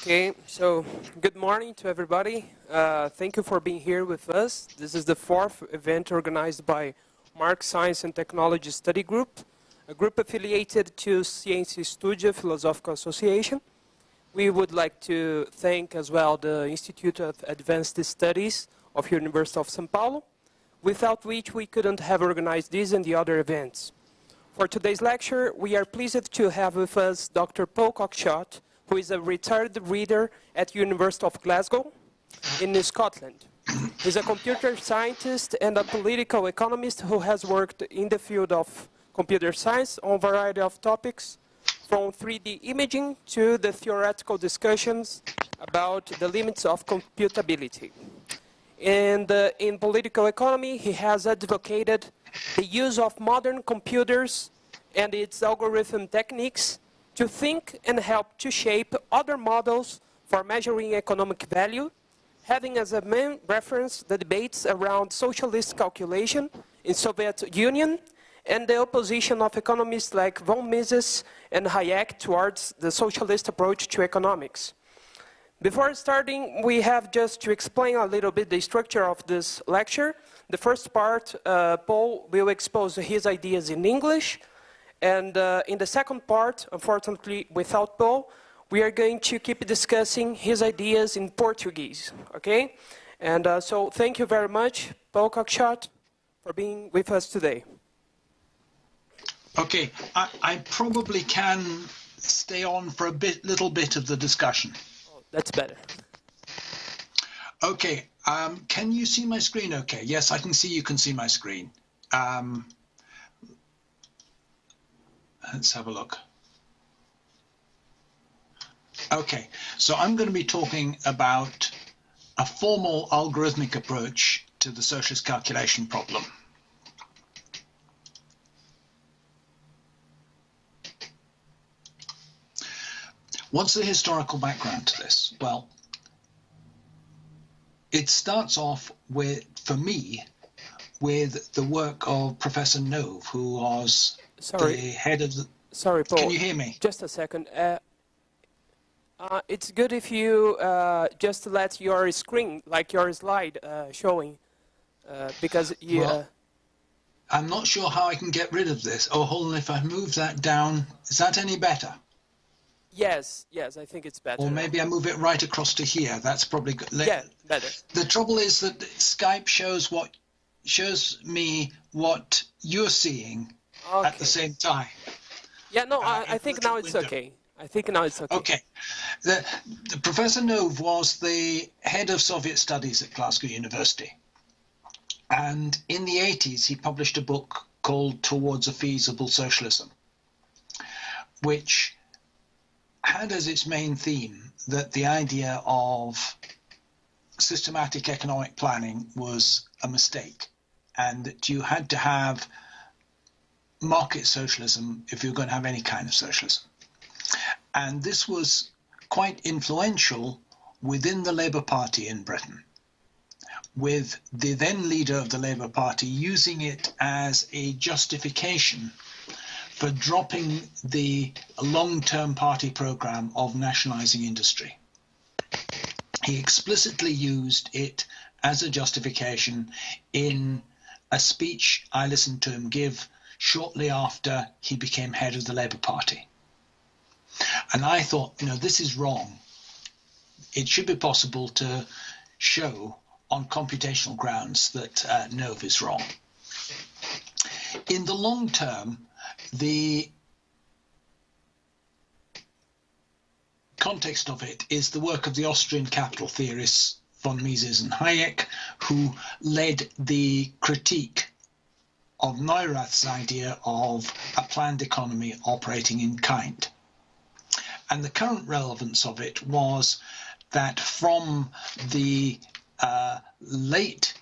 Okay, so good morning to everybody. Thank you for being here with us. This is the fourth event organized by Marx Science and Technology Study Group, a group affiliated to Ciência Studio Philosophical Association. We would like to thank as well the Institute of Advanced Studies of University of São Paulo, without which we couldn't have organized this and the other events. For today's lecture, we are pleased to have with us Dr. Paul Cockshott, who is a retired reader at University of Glasgow in Scotland. He's a computer scientist and a political economist who has worked in the field of computer science on a variety of topics, from 3D imaging to the theoretical discussions about the limits of computability. And in political economy, he has advocated the use of modern computers and its algorithm techniques to think and help to shape other models for measuring economic value, having as a main reference the debates around socialist calculation in Soviet Union and the opposition of economists like von Mises and Hayek towards the socialist approach to economics. Before starting, we have just to explain a little bit the structure of this lecture. The first part, Paul will expose his ideas in English. And in the second part, unfortunately without Paul, we are going to keep discussing his ideas in Portuguese, okay? And so thank you very much, Paul Cockshott, for being with us today. Okay, I probably can stay on for a little bit of the discussion. Oh, that's better. Okay, can you see my screen okay? Yes, I can see you can see my screen. Let's have a look. Okay, so I'm going to be talking about a formal algorithmic approach to the socialist calculation problem. What's the historical background to this? Well, it starts off with, for me, with the work of Professor Nove, who was the head of the... Sorry, Paul. Can you hear me? Just a second. It's good if you just let your screen, like your slide, showing, because you... Well, I'm not sure how I can get rid of this. Oh, hold on, if I move that down, is that any better? Yes, I think it's better. Or maybe I move it right across to here. That's probably good. Yeah, better. The trouble is that Skype shows me what you're seeing at the same time. Yeah, no, I think now it's okay. I think now it's okay. Okay. The Professor Nove was the head of Soviet studies at Glasgow University. And in the 80s, he published a book called Towards a Feasible Socialism, which had as its main theme that the idea of systematic economic planning was a mistake, and that you had to have market socialism if you're going to have any kind of socialism. And this was quite influential within the Labour Party in Britain, with the then leader of the Labour Party using it as a justification for dropping the long-term party program of nationalising industry. He explicitly used it as a justification in a speech I listened to him give shortly after he became head of the Labour Party. And I thought, this is wrong. It should be possible to show on computational grounds that Nove is wrong. In the long term, the context of it is the work of the Austrian capital theorists von Mises and Hayek, who led the critique of Neurath's idea of a planned economy operating in kind. And the current relevance of it was that from the late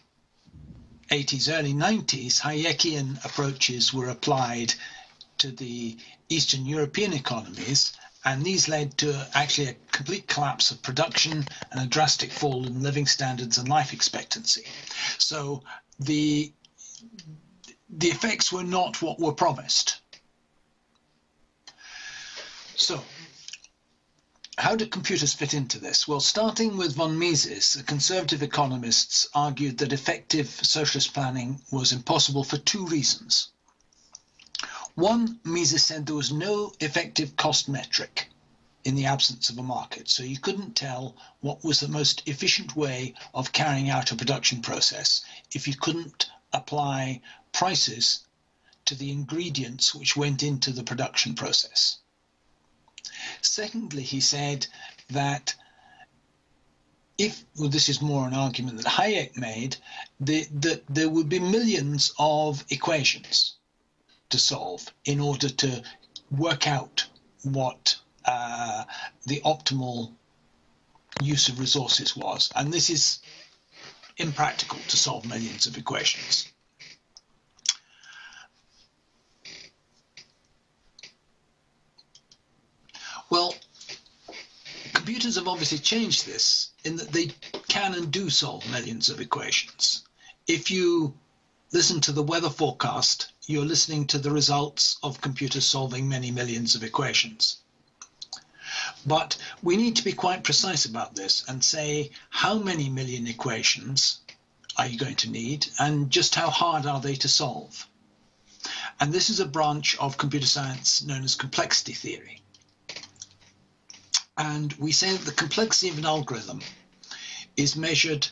80s, early 90s, Hayekian approaches were applied to the Eastern European economies, and these led to actually a complete collapse of production and a drastic fall in living standards and life expectancy. So the effects were not what were promised. So how do computers fit into this? Well, starting with von Mises, the conservative economists argued that effective socialist planning was impossible for two reasons. One, Mises said there was no effective cost metric in the absence of a market, so you couldn't tell what was the most efficient way of carrying out a production process if you couldn't apply prices to the ingredients which went into the production process. Secondly, he said that this is more an argument that Hayek made, that there would be millions of equations to solve in order to work out what the optimal use of resources was. And this is impractical to solve millions of equations. Well, computers have obviously changed this in that they can and do solve millions of equations. If you listen to the weather forecast, you're listening to the results of computers solving many millions of equations. But we need to be quite precise about this and say how many million equations are you going to need and just how hard are they to solve. And this is a branch of computer science known as complexity theory. And we say that the complexity of an algorithm is measured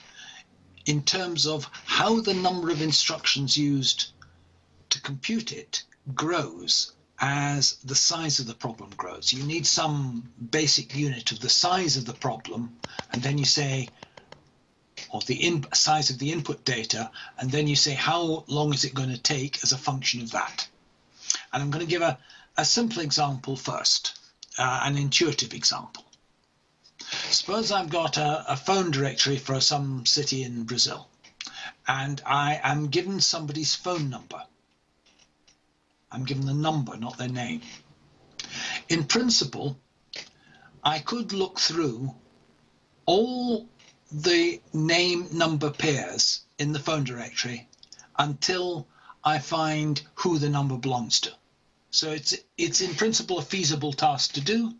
in terms of how the number of instructions used to compute it grows as the size of the problem grows. You need some basic unit of the size of the problem, and then you say, or the size of the input data, and then you say how long is it going to take as a function of that. And I'm going to give a simple example first. An intuitive example. Suppose I've got a phone directory for some city in Brazil, and I am given somebody's phone number. I'm given the number, not their name. In principle, I could look through all the name-number pairs in the phone directory until I find who the number belongs to. So it's in principle a feasible task to do,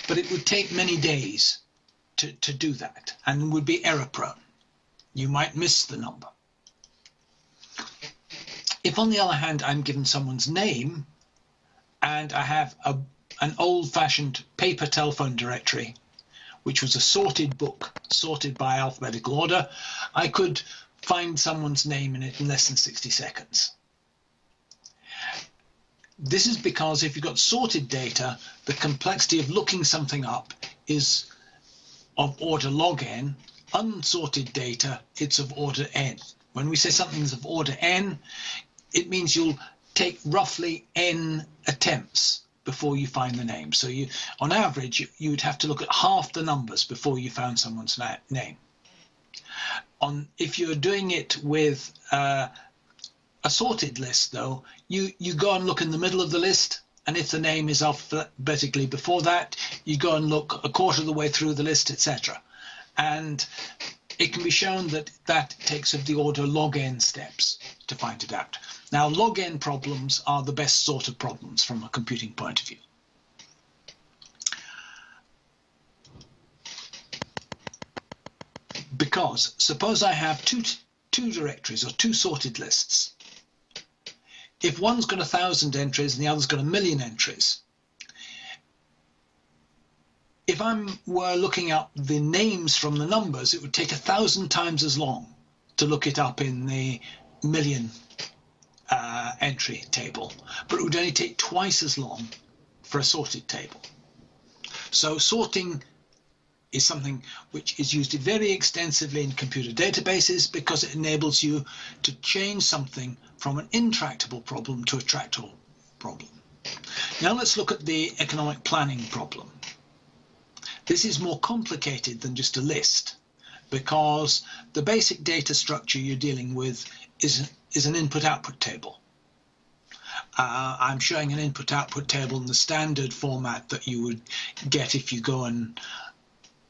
but it would take many days to do that and would be error prone. You might miss the number. If on the other hand I'm given someone's name and I have an old-fashioned paper telephone directory, which was a sorted book, sorted by alphabetical order, I could find someone's name in it in less than 60 seconds. This is because if you've got sorted data, the complexity of looking something up is of order log n. Unsorted data, it's of order n. When we say something's of order n, it means you'll take roughly n attempts before you find the name. So on average, you'd have to look at half the numbers before you found someone's name. If you're doing it with a sorted list, though, you go and look in the middle of the list, and if the name is alphabetically before that, you go and look a quarter of the way through the list, etc. And it can be shown that that takes of the order log n steps to find it out. Now, log n problems are the best sort of problems from a computing point of view. Because suppose I have two directories or two sorted lists. If one's got 1,000 entries and the other's got 1,000,000 entries, if I were looking up the names from the numbers, it would take 1,000 times as long to look it up in the million entry table, but it would only take twice as long for a sorted table. So sorting is something which is used very extensively in computer databases because it enables you to change something from an intractable problem to a tractable problem. Now let's look at the economic planning problem. This is more complicated than just a list because the basic data structure you're dealing with is an input-output table. I'm showing an input-output table in the standard format that you would get if you go and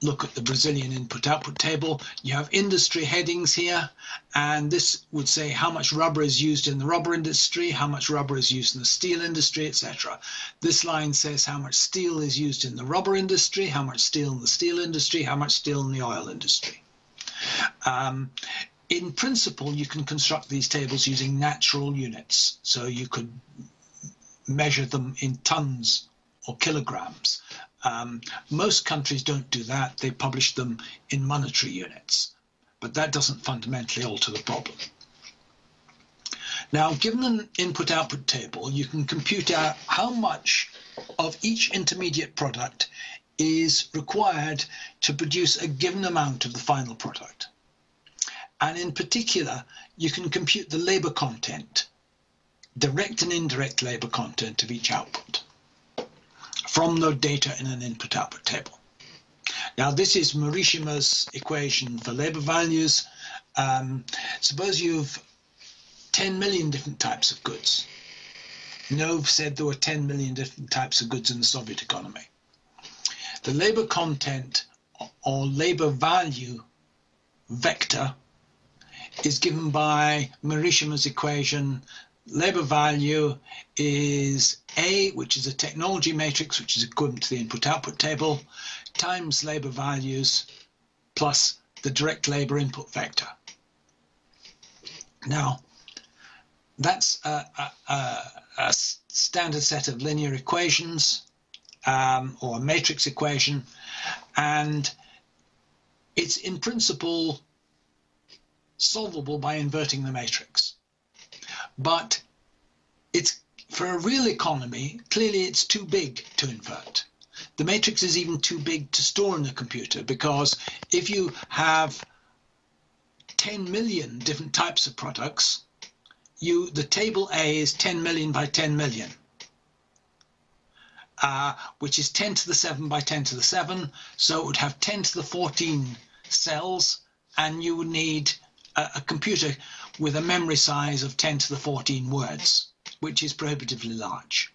look at the Brazilian input-output table. You have industry headings here, and this would say how much rubber is used in the rubber industry, how much rubber is used in the steel industry, etc. This line says how much steel is used in the rubber industry, how much steel in the steel industry, how much steel in the oil industry. In principle, you can construct these tables using natural units, so you could measure them in tons or kilograms. Most countries don't do that. They publish them in monetary units, but that doesn't fundamentally alter the problem. Now, given an input-output table, you can compute out how much of each intermediate product is required to produce a given amount of the final product. And in particular, you can compute the labor content, direct and indirect labor content of each output from the data in an input-output table. Now, this is Morishima's equation for labor values. Suppose you've 10 million different types of goods. Nove said there were 10 million different types of goods in the Soviet economy. The labor content or labor value vector is given by Morishima's equation. Labor value is A, which is a technology matrix, which is equivalent to the input-output table, times labor values plus the direct labor input vector. Now, that's a standard set of linear equations, or a matrix equation, and it's in principle solvable by inverting the matrix. But it's, for a real economy, clearly it's too big to invert. The matrix is even too big to store in a computer, because if you have 10 million different types of products, the table A is 10 million by 10 million, which is 10 to the 7 by 10 to the 7. So it would have 10 to the 14 cells, and you would need a computer with a memory size of 10 to the 14 words, which is prohibitively large.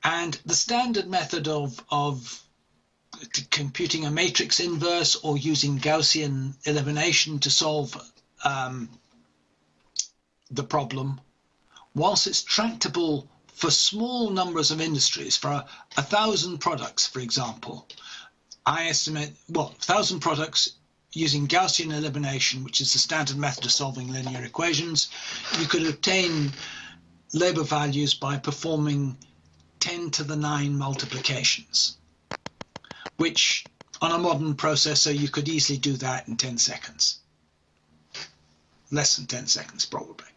And the standard method of computing a matrix inverse or using Gaussian elimination to solve the problem, whilst it's tractable for small numbers of industries, for 1,000 products, for example, I estimate, 1,000 products using Gaussian elimination, which is the standard method of solving linear equations, you could obtain labor values by performing 10 to the 9 multiplications, which on a modern processor, you could easily do that in 10 seconds. Less than 10 seconds, probably.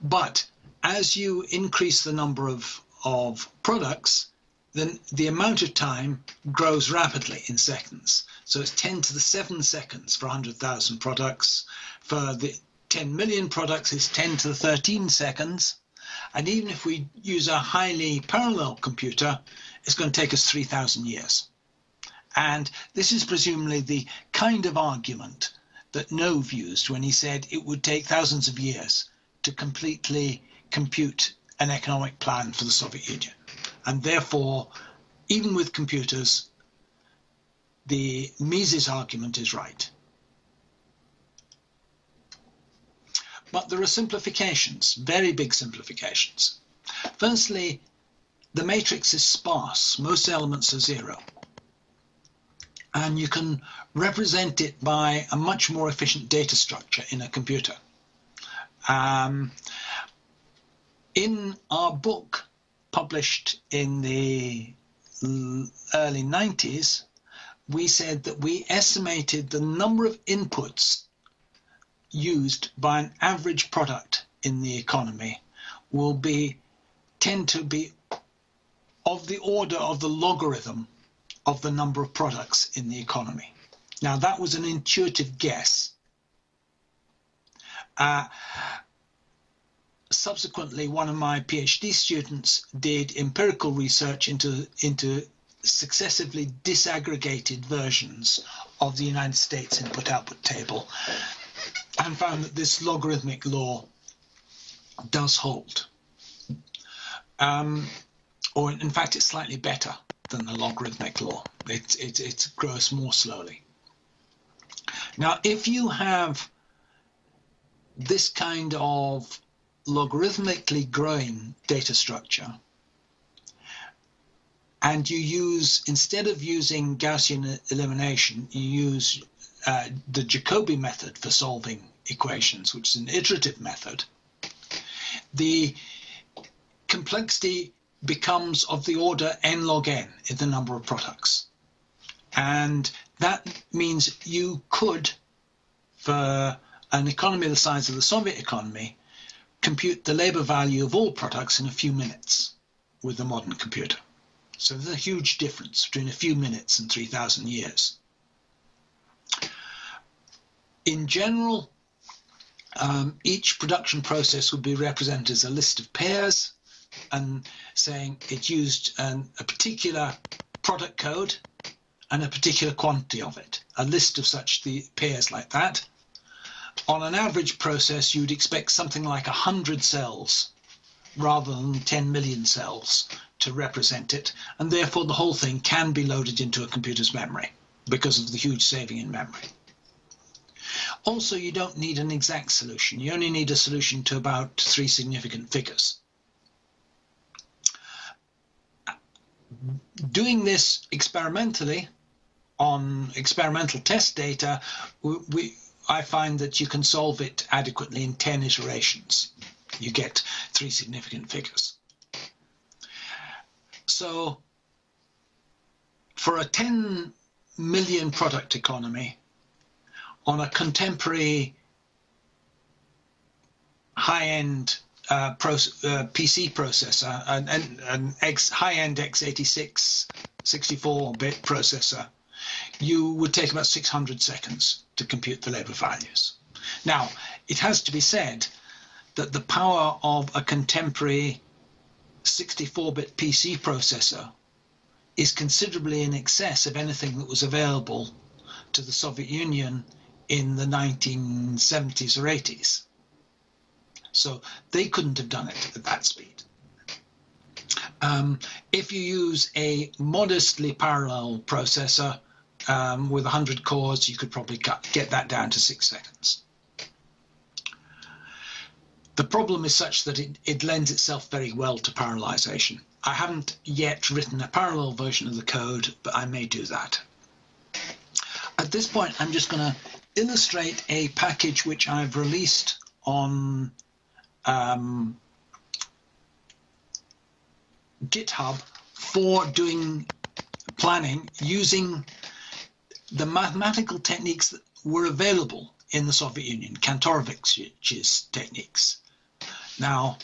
But as you increase the number of products, then the amount of time grows rapidly in seconds. So it's 10 to the 7 seconds for 100,000 products. For the 10 million products, it's 10 to the 13 seconds. And even if we use a highly parallel computer, it's going to take us 3,000 years. And this is presumably the kind of argument that Nove used when he said it would take thousands of years to completely compute an economic plan for the Soviet Union. And therefore, even with computers, the Mises argument is right. But there are simplifications, very big simplifications. Firstly, the matrix is sparse. Most elements are 0. And you can represent it by a much more efficient data structure in a computer. In our book, published in the early 90s, we said that we estimated the number of inputs used by an average product in the economy will tend to be of the order of the logarithm of the number of products in the economy. Now, that was an intuitive guess. Subsequently, one of my PhD students did empirical research into successively disaggregated versions of the United States input-output table and found that this logarithmic law does hold. or in fact it's slightly better than the logarithmic law. It grows more slowly. Now, if you have this kind of logarithmically growing data structure, and you use, instead of using Gaussian elimination, you use the Jacobi method for solving equations, which is an iterative method, the complexity becomes of the order n log n in the number of products. And that means you could, for an economy the size of the Soviet economy, compute the labor value of all products in a few minutes with a modern computer. So there's a huge difference between a few minutes and 3,000 years. In general, each production process would be represented as a list of pairs, and saying it used a particular product code and a particular quantity of it, a list of such the pairs like that. On an average process, you'd expect something like 100 cells rather than 10 million cells to represent it, and therefore the whole thing can be loaded into a computer's memory because of the huge saving in memory. Also, you don't need an exact solution. You only need a solution to about 3 significant figures. Doing this experimentally on experimental test data, I find that you can solve it adequately in 10 iterations. You get 3 significant figures. So for a 10 million product economy on a contemporary high-end PC processor, an high-end x86 64-bit processor, you would take about 600 seconds to compute the labor values. Now, it has to be said that the power of a contemporary 64-bit PC processor is considerably in excess of anything that was available to the Soviet Union in the 1970s or 80s. So they couldn't have done it at that speed. If you use a modestly parallel processor with 100 cores, you could probably get that down to 6 seconds. The problem is such that it lends itself very well to parallelization. I haven't yet written a parallel version of the code, but I may do that. At this point, I'm just going to illustrate a package which I've released on GitHub for doing planning using the mathematical techniques that were available in the Soviet Union, Kantorovic's techniques. Now,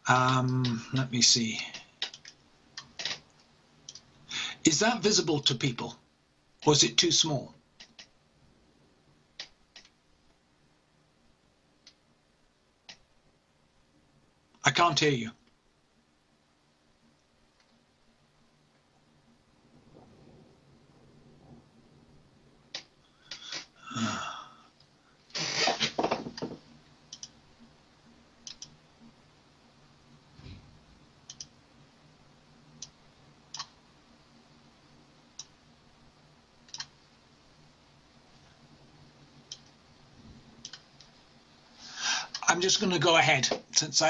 let me see. Is that visible to people, or is it too small? I can't hear you. I'm just going to go ahead since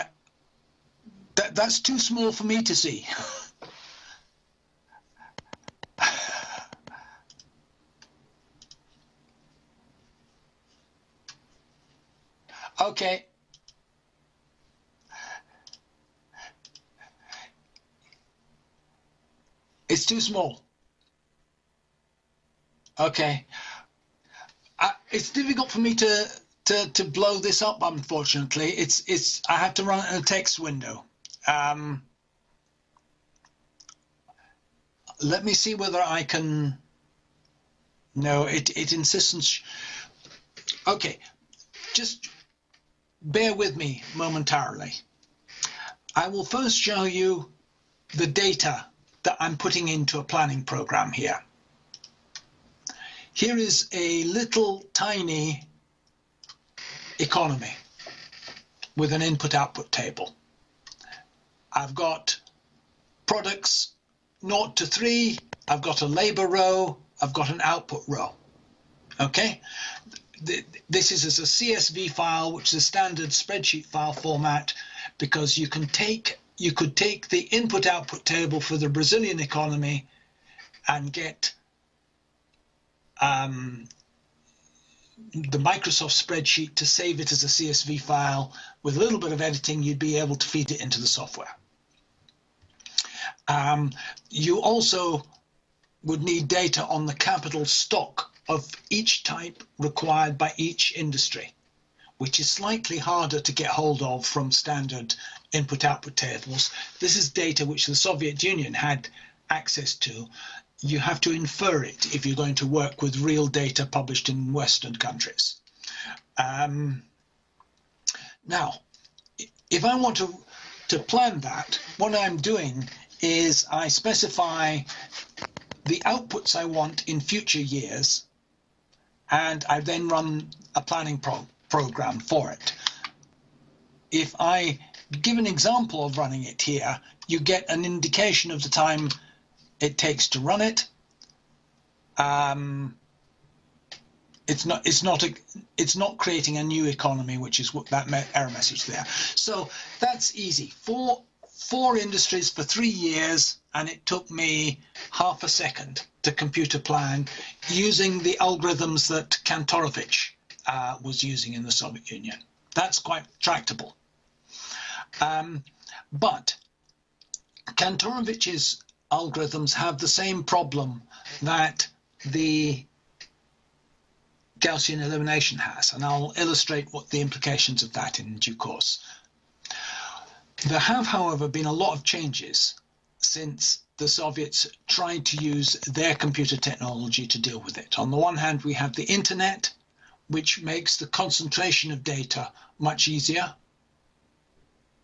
that's too small for me to see. Okay. It's too small. Okay. It's difficult for me to blow this up, unfortunately. I have to run it in a text window. Let me see whether I can. No, it insists. Okay, just bear with me momentarily. I will first show you the data that I'm putting into a planning program here. Here is a little tiny economy with an input-output table. I've got products 0 to 3, I've got a labor row, I've got an output row. Okay? This is as a CSV file, which is a standard spreadsheet file format, because you could take the input-output table for the Brazilian economy and get the Microsoft spreadsheet to save it as a CSV file. With a little bit of editing, you'd be able to feed it into the software. You also would need data on the capital stock of each type required by each industry, which is slightly harder to get hold of from standard input-output tables. This is data which the Soviet Union had access to. You have to infer it if you're going to work with real data published in Western countries. Now, if I want to plan that, what I'm doing is I specify the outputs I want in future years, and I then run a planning program for it. If I give an example of running it here, you get an indication of the time it takes to run it. It's not creating a new economy, which is what that error message there. So that's easy. Four industries for 3 years, and it took me half a second to compute a plan using the algorithms that Kantorovich was using in the Soviet Union. That's quite tractable. But Kantorovich's algorithms have the same problem that the Gaussian elimination has, and I'll illustrate what the implications of that in due course. There have, however, been a lot of changes since the Soviets tried to use their computer technology to deal with it. On the one hand, we have the internet, which makes the concentration of data much easier.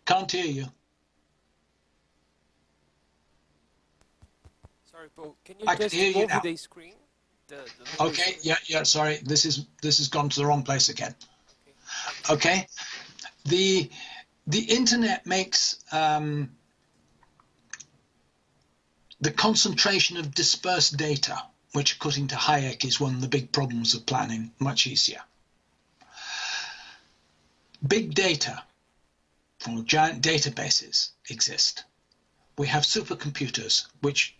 Can't hear you. Sorry, Paul. Can you I can just hear you move now. the screen? Okay, yeah, sorry. This has gone to the wrong place again. Okay. The internet makes the concentration of dispersed data, which according to Hayek is one of the big problems of planning, much easier. Big data or giant databases exist. We have supercomputers, which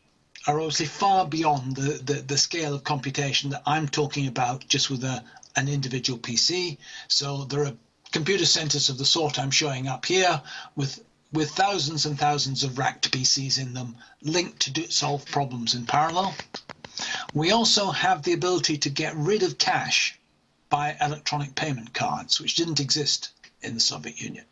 are obviously far beyond the scale of computation that I'm talking about just with an individual PC. So there are computer centers of the sort I'm showing up here with thousands and thousands of racked PCs in them linked to solve problems in parallel. We also have the ability to get rid of cash by electronic payment cards, which didn't exist in the Soviet Union.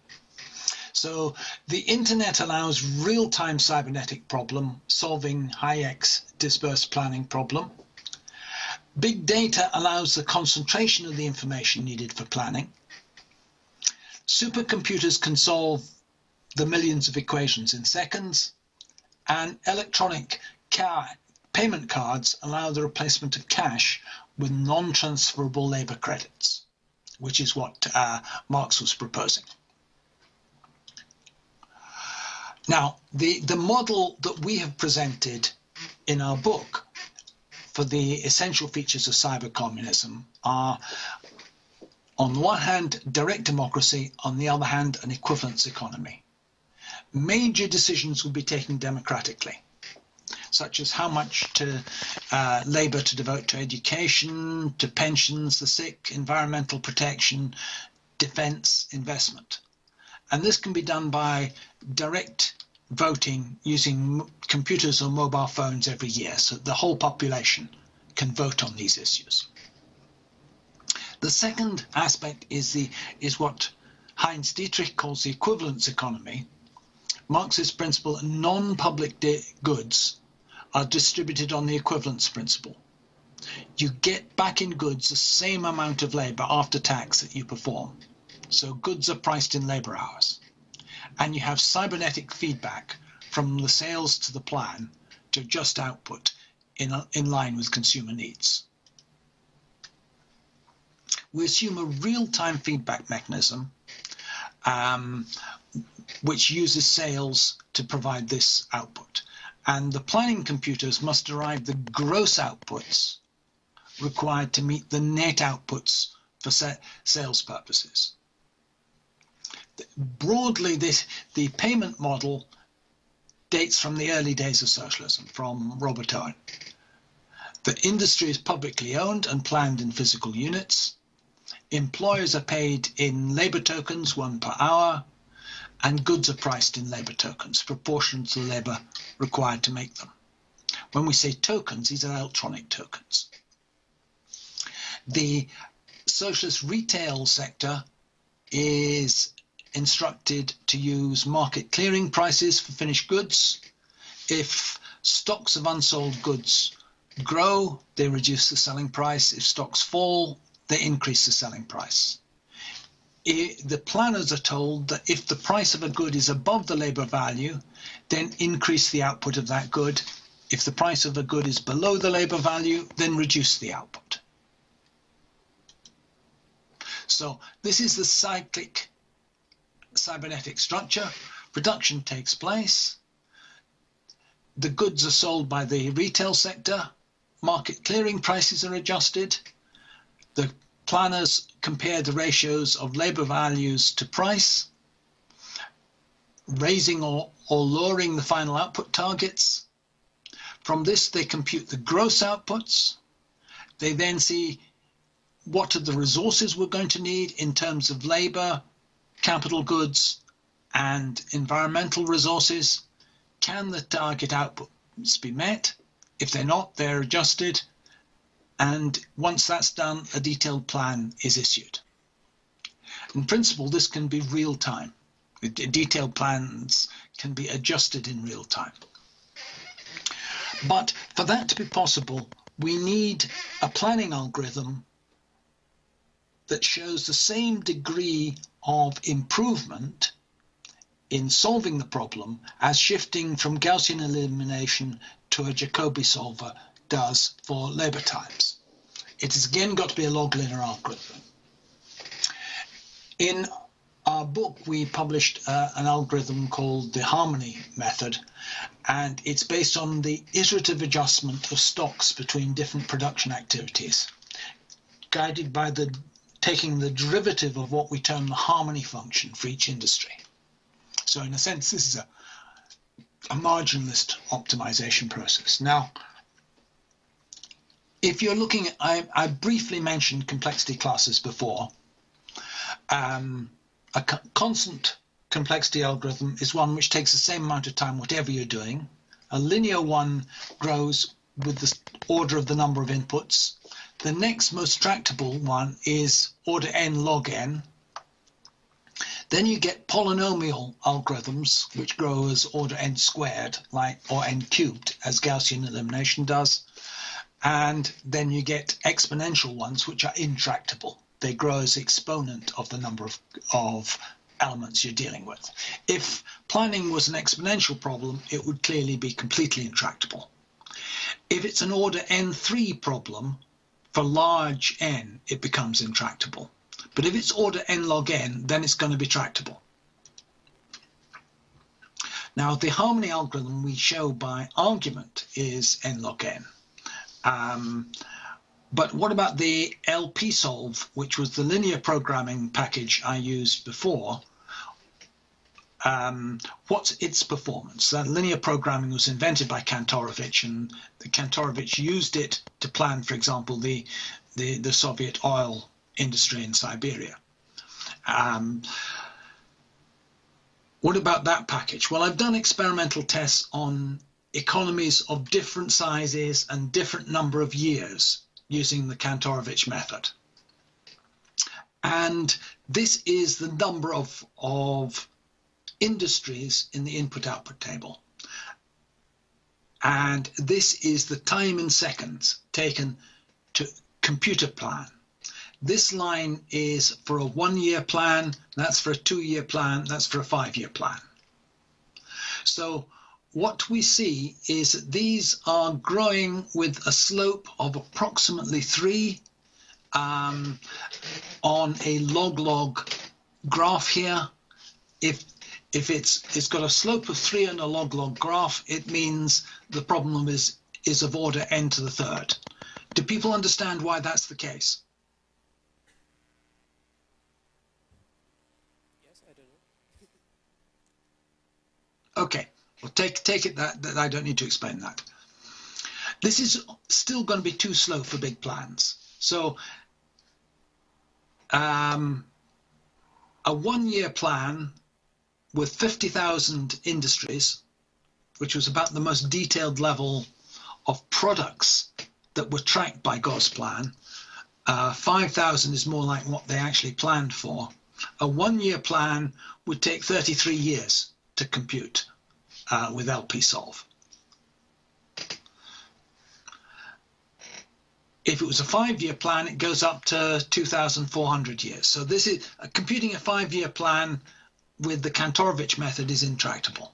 So the internet allows real-time cybernetic problem, solving Hayek's dispersed planning problem. Big data allows the concentration of the information needed for planning. Supercomputers can solve the millions of equations in seconds. And electronic payment cards allow the replacement of cash with non-transferable labor credits, which is what Marx was proposing. Now, the model that we have presented in our book for the essential features of cyber-communism are, on the one hand, direct democracy, on the other hand, an equivalence economy. Major decisions will be taken democratically, such as how much labor to devote to education, to pensions, the sick, environmental protection, defense, investment. And this can be done by direct voting using computers or mobile phones every year, so the whole population can vote on these issues. The second aspect is what Heinz Dietrich calls the equivalence economy. Marx's principle: non-public goods are distributed on the equivalence principle. You get back in goods the same amount of labor after tax that you perform. So goods are priced in labor hours. And you have cybernetic feedback from the sales to the plan to adjust output in line with consumer needs. We assume a real-time feedback mechanism which uses sales to provide this output. And the planning computers must derive the gross outputs required to meet the net outputs for sales purposes. Broadly, the payment model dates from the early days of socialism, from Robert Owen. The industry is publicly owned and planned in physical units. Employers are paid in labor tokens, 1 per hour, and goods are priced in labor tokens, proportional to the labor required to make them. When we say tokens, these are electronic tokens. The socialist retail sector is instructed to use market clearing prices for finished goods. If stocks of unsold goods grow, they reduce the selling price. If stocks fall, they increase the selling price. The planners are told that if the price of a good is above the labor value, then increase the output of that good. If the price of a good is below the labor value, then reduce the output. So this is the cyclic cybernetic structure. Production takes place. The goods are sold by the retail sector. Market clearing prices are adjusted. The planners compare the ratios of labor values to price, raising or lowering the final output targets. From this, they compute the gross outputs. They then see what are the resources we're going to need in terms of labor, capital goods, and environmental resources. Can the target outputs be met? If they're not, they're adjusted. And once that's done, a detailed plan is issued. In principle, this can be real time. Detailed plans can be adjusted in real time. But for that to be possible, we need a planning algorithm that shows the same degree of improvement in solving the problem as shifting from Gaussian elimination to a Jacobi solver does for labor times. It has again got to be a log linear algorithm. In our book, we published an algorithm called the harmony method, and it's based on the iterative adjustment of stocks between different production activities, guided by taking the derivative of what we term the harmony function for each industry. So in a sense, this is a marginalist optimization process. Now, if you're looking at, I briefly mentioned complexity classes before. A constant complexity algorithm is one which takes the same amount of time whatever you're doing. A linear one grows with the order of the number of inputs. The next most tractable one is order n log n. Then you get polynomial algorithms, which grow as order n squared, or n cubed, as Gaussian elimination does. And then you get exponential ones, which are intractable. They grow as exponent of the number of elements you're dealing with. If planning was an exponential problem, it would clearly be completely intractable. If it's an order n3 problem, for large n, it becomes intractable. But if it's order n log n, then it's going to be tractable. Now, the harmony algorithm we show by argument is n log n. But what about the LP-solve, which was the linear programming package I used before? What's its performance? That linear programming was invented by Kantorovich, and Kantorovich used it to plan, for example, the Soviet oil industry in Siberia. What about that package? Well, I've done experimental tests on economies of different sizes and different number of years using the Kantorovich method. And this is the number of industries in the input-output table. And this is the time in seconds taken to compute a plan. This line is for a 1-year plan, that's for a 2-year plan, that's for a 5-year plan. So what we see is that these are growing with a slope of approximately 3 on a log-log graph here. If if it's got a slope of 3 and a log-log graph, it means the problem is of order n to the third. Do people understand why that's the case? Yes, I don't know. Okay, well take it that I don't need to explain that. This is still going to be too slow for big plans. So a 1-year plan with 50,000 industries, which was about the most detailed level of products that were tracked by Gauss plan. 5,000 is more like what they actually planned for. A 1-year plan would take 33 years to compute with LP-solve. If it was a 5-year plan, it goes up to 2,400 years. So this is computing a 5-year plan with the Kantorovich method is intractable.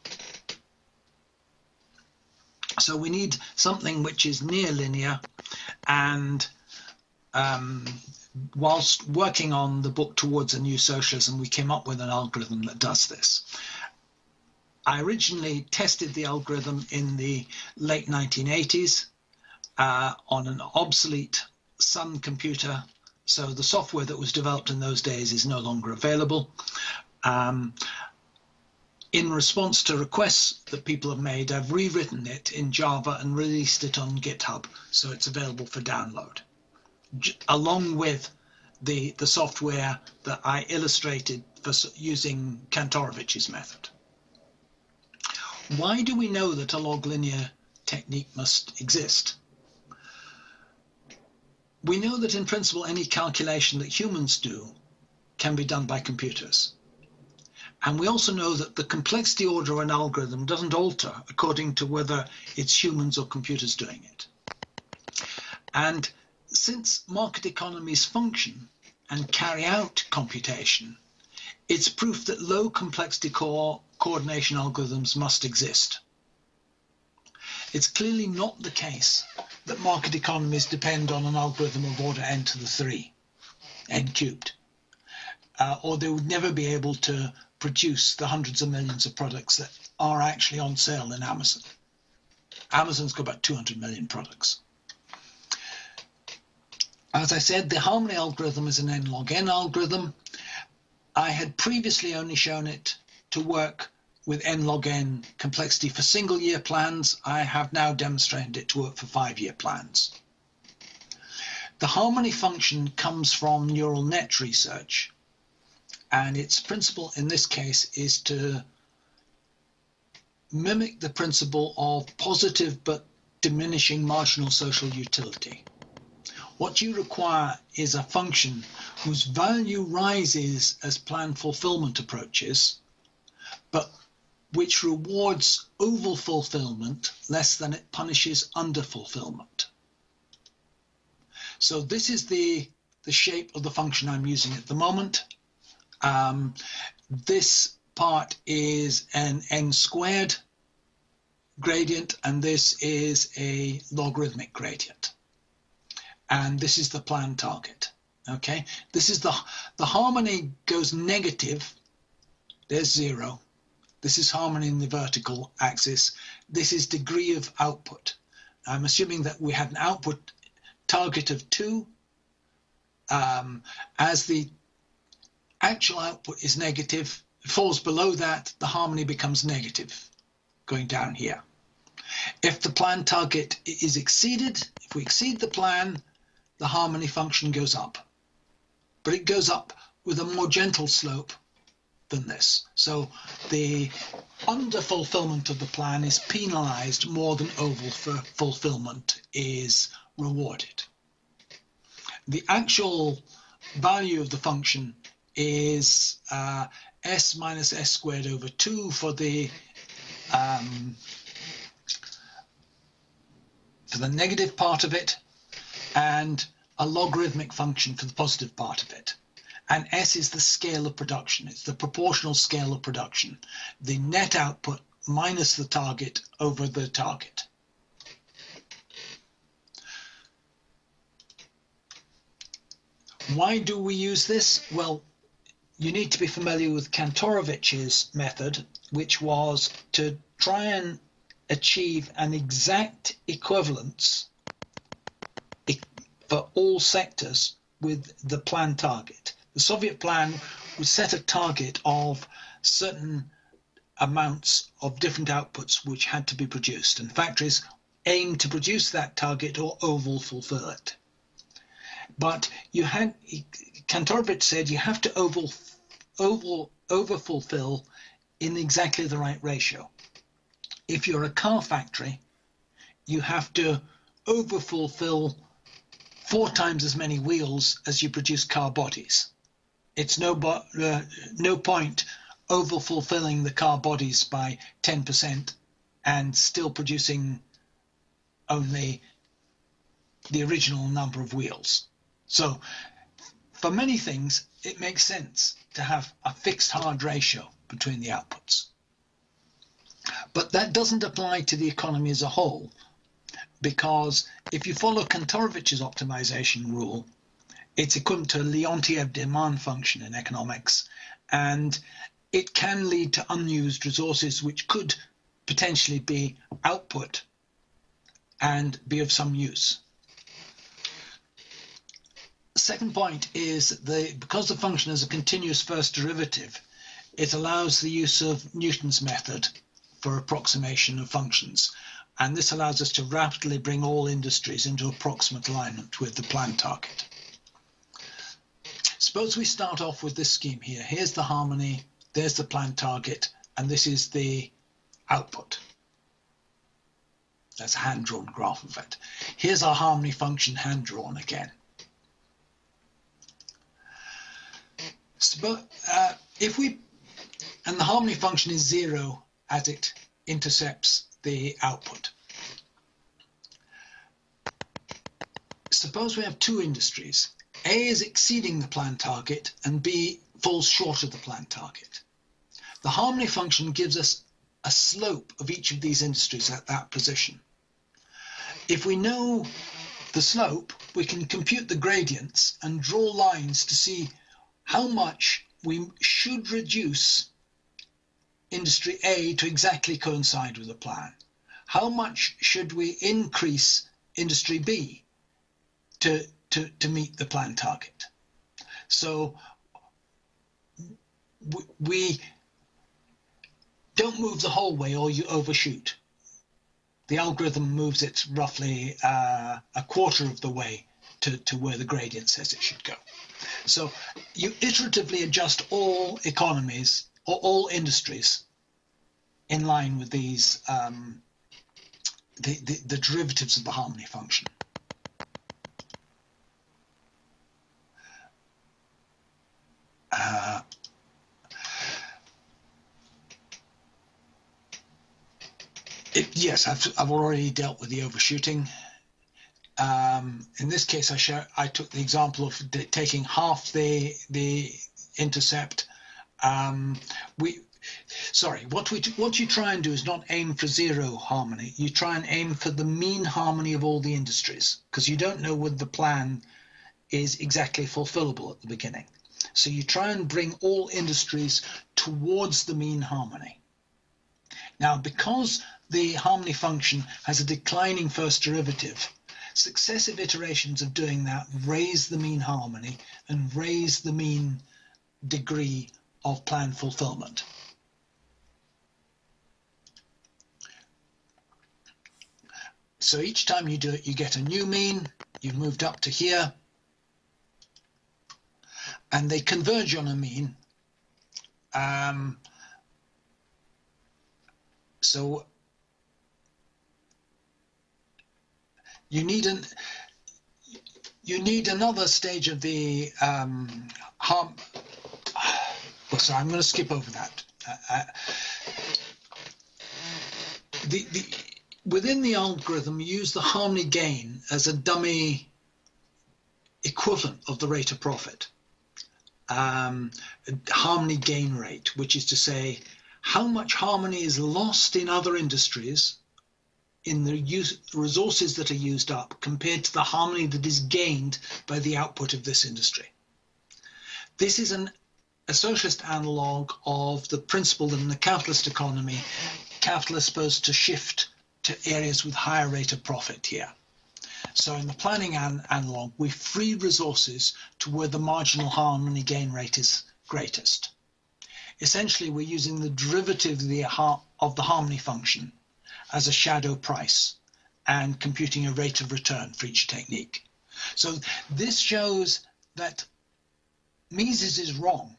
So we need something which is near linear, and whilst working on the book Towards a New Socialism, we came up with an algorithm that does this. I originally tested the algorithm in the late 1980s on an obsolete Sun computer. So the software that was developed in those days is no longer available. In response to requests that people have made, I've rewritten it in Java and released it on GitHub, so it's available for download, along with the software that I illustrated for using Kantorovich's method. Why do we know that a log linear technique must exist? We know that in principle any calculation that humans do can be done by computers. And we also know that the complexity order of an algorithm doesn't alter according to whether it's humans or computers doing it. And since market economies function and carry out computation, it's proof that low complexity coordination algorithms must exist. It's clearly not the case that market economies depend on an algorithm of order n to the 3, n cubed, or they would never be able to produce the hundreds of millions of products that are actually on sale in Amazon. Amazon's got about 200 million products. As I said, the harmony algorithm is an n log n algorithm. I had previously only shown it to work with n log n complexity for single-year plans. I have now demonstrated it to work for 5-year plans. The harmony function comes from neural net research, and its principle in this case is to mimic the principle of positive but diminishing marginal social utility. What you require is a function whose value rises as plan fulfillment approaches, but which rewards over-fulfillment less than it punishes under-fulfillment. So this is the shape of the function I'm using at the moment. This part is an n squared gradient, and this is a logarithmic gradient. And this is the plan target. Okay, this is the harmony goes negative. There's 0. This is harmony in the vertical axis. This is degree of output. I'm assuming that we had an output target of 2. As the actual output is negative, falls below that, the harmony becomes negative, going down here. If the plan target is exceeded, if we exceed the plan, the harmony function goes up. But it goes up with a more gentle slope than this. So the under-fulfillment of the plan is penalized more than over-fulfillment is rewarded. The actual value of the function is s minus s squared over 2 for the negative part of it, and a logarithmic function for the positive part of it. And s is the scale of production. It's the proportional scale of production. The net output minus the target over the target. Why do we use this? Well, you need to be familiar with Kantorowicz's method, which was to try and achieve an exact equivalence for all sectors with the planned target. The Soviet plan would set a target of certain amounts of different outputs which had to be produced, and factories aimed to produce that target or overall fulfill it. But Kantorowicz said you have to over-fulfill in exactly the right ratio. If you're a car factory, you have to over-fulfill 4 times as many wheels as you produce car bodies. It's no point over-fulfilling the car bodies by 10% and still producing only the original number of wheels. So for many things, it makes sense to have a fixed hard ratio between the outputs. But that doesn't apply to the economy as a whole, because if you follow Kantorowicz's optimization rule, it's equivalent to a Leontief demand function in economics, and it can lead to unused resources which could potentially be output and be of some use. The second point is because the function is a continuous first derivative, it allows the use of Newton's method for approximation of functions. And this allows us to rapidly bring all industries into approximate alignment with the planned target. Suppose we start off with this scheme here. Here's the harmony, there's the planned target, and this is the output. That's a hand-drawn graph of it. Here's our harmony function hand-drawn again. And the harmony function is 0 as it intercepts the output. Suppose we have 2 industries. A is exceeding the planned target and B falls short of the planned target. The harmony function gives us a slope of each of these industries at that position. If we know the slope, we can compute the gradients and draw lines to see how much we should reduce industry A to exactly coincide with the plan. How much should we increase industry B to meet the planned target? So we don't move the whole way or you overshoot. The algorithm moves it roughly a quarter of the way to where the gradient says it should go. So you iteratively adjust all economies or all industries in line with these the derivatives of the harmony function. Yes, I've already dealt with the overshooting. In this case, I took the example of taking half the intercept. What you try and do is not aim for 0 harmony. You try and aim for the mean harmony of all the industries, because you don't know whether the plan is exactly fulfillable at the beginning. So you try and bring all industries towards the mean harmony. Now, because the harmony function has a declining first derivative, successive iterations of doing that raise the mean harmony and raise the mean degree of plan fulfillment. So each time you do it, you get a new mean. You've moved up to here. And they converge on a mean. So you need another stage of the sorry, I'm going to skip over that. Within the algorithm, you use the harmony gain as a dummy equivalent of the rate of profit. Harmony gain rate, which is to say how much harmony is lost in other industries in the resources that are used up compared to the harmony that is gained by the output of this industry. This is an a socialist analog of the principle that in the capitalist economy, capital is supposed to shift to areas with higher rate of profit here. So in the planning analog, we free resources to where the marginal harmony gain rate is greatest. Essentially, we're using the derivative of the harmony function as a shadow price and computing a rate of return for each technique. So this shows that Mises is wrong.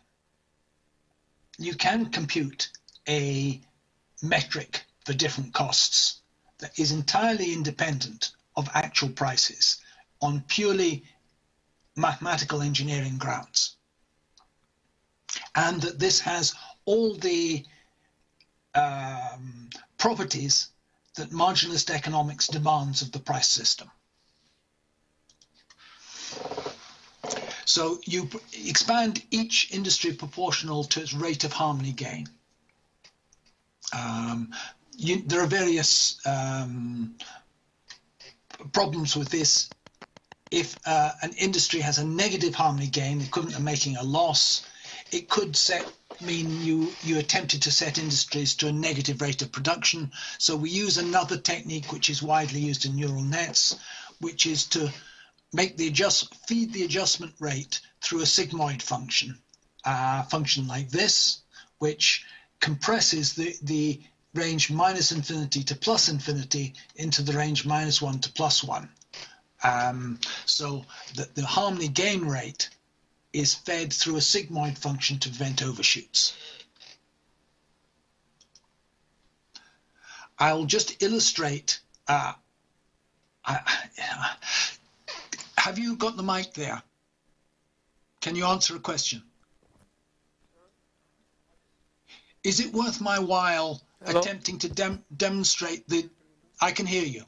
You can compute a metric for different costs that is entirely independent of actual prices on purely mathematical engineering grounds. And that this has all the properties that marginalist economics demands of the price system. So you expand each industry proportional to its rate of harmony gain. There are various problems with this. If an industry has a negative harmony gain, equivalent to making a loss, it could mean you attempted to set industries to a negative rate of production. So we use another technique which is widely used in neural nets, which is to make feed the adjustment rate through a sigmoid function like this, which compresses the range minus infinity to plus infinity into the range -1 to +1. So that the harmony gain rate is fed through a sigmoid function to prevent overshoots. I'll just illustrate. Have you got the mic there? Can you answer a question? Is it worth my while attempting to demonstrate that I can hear you?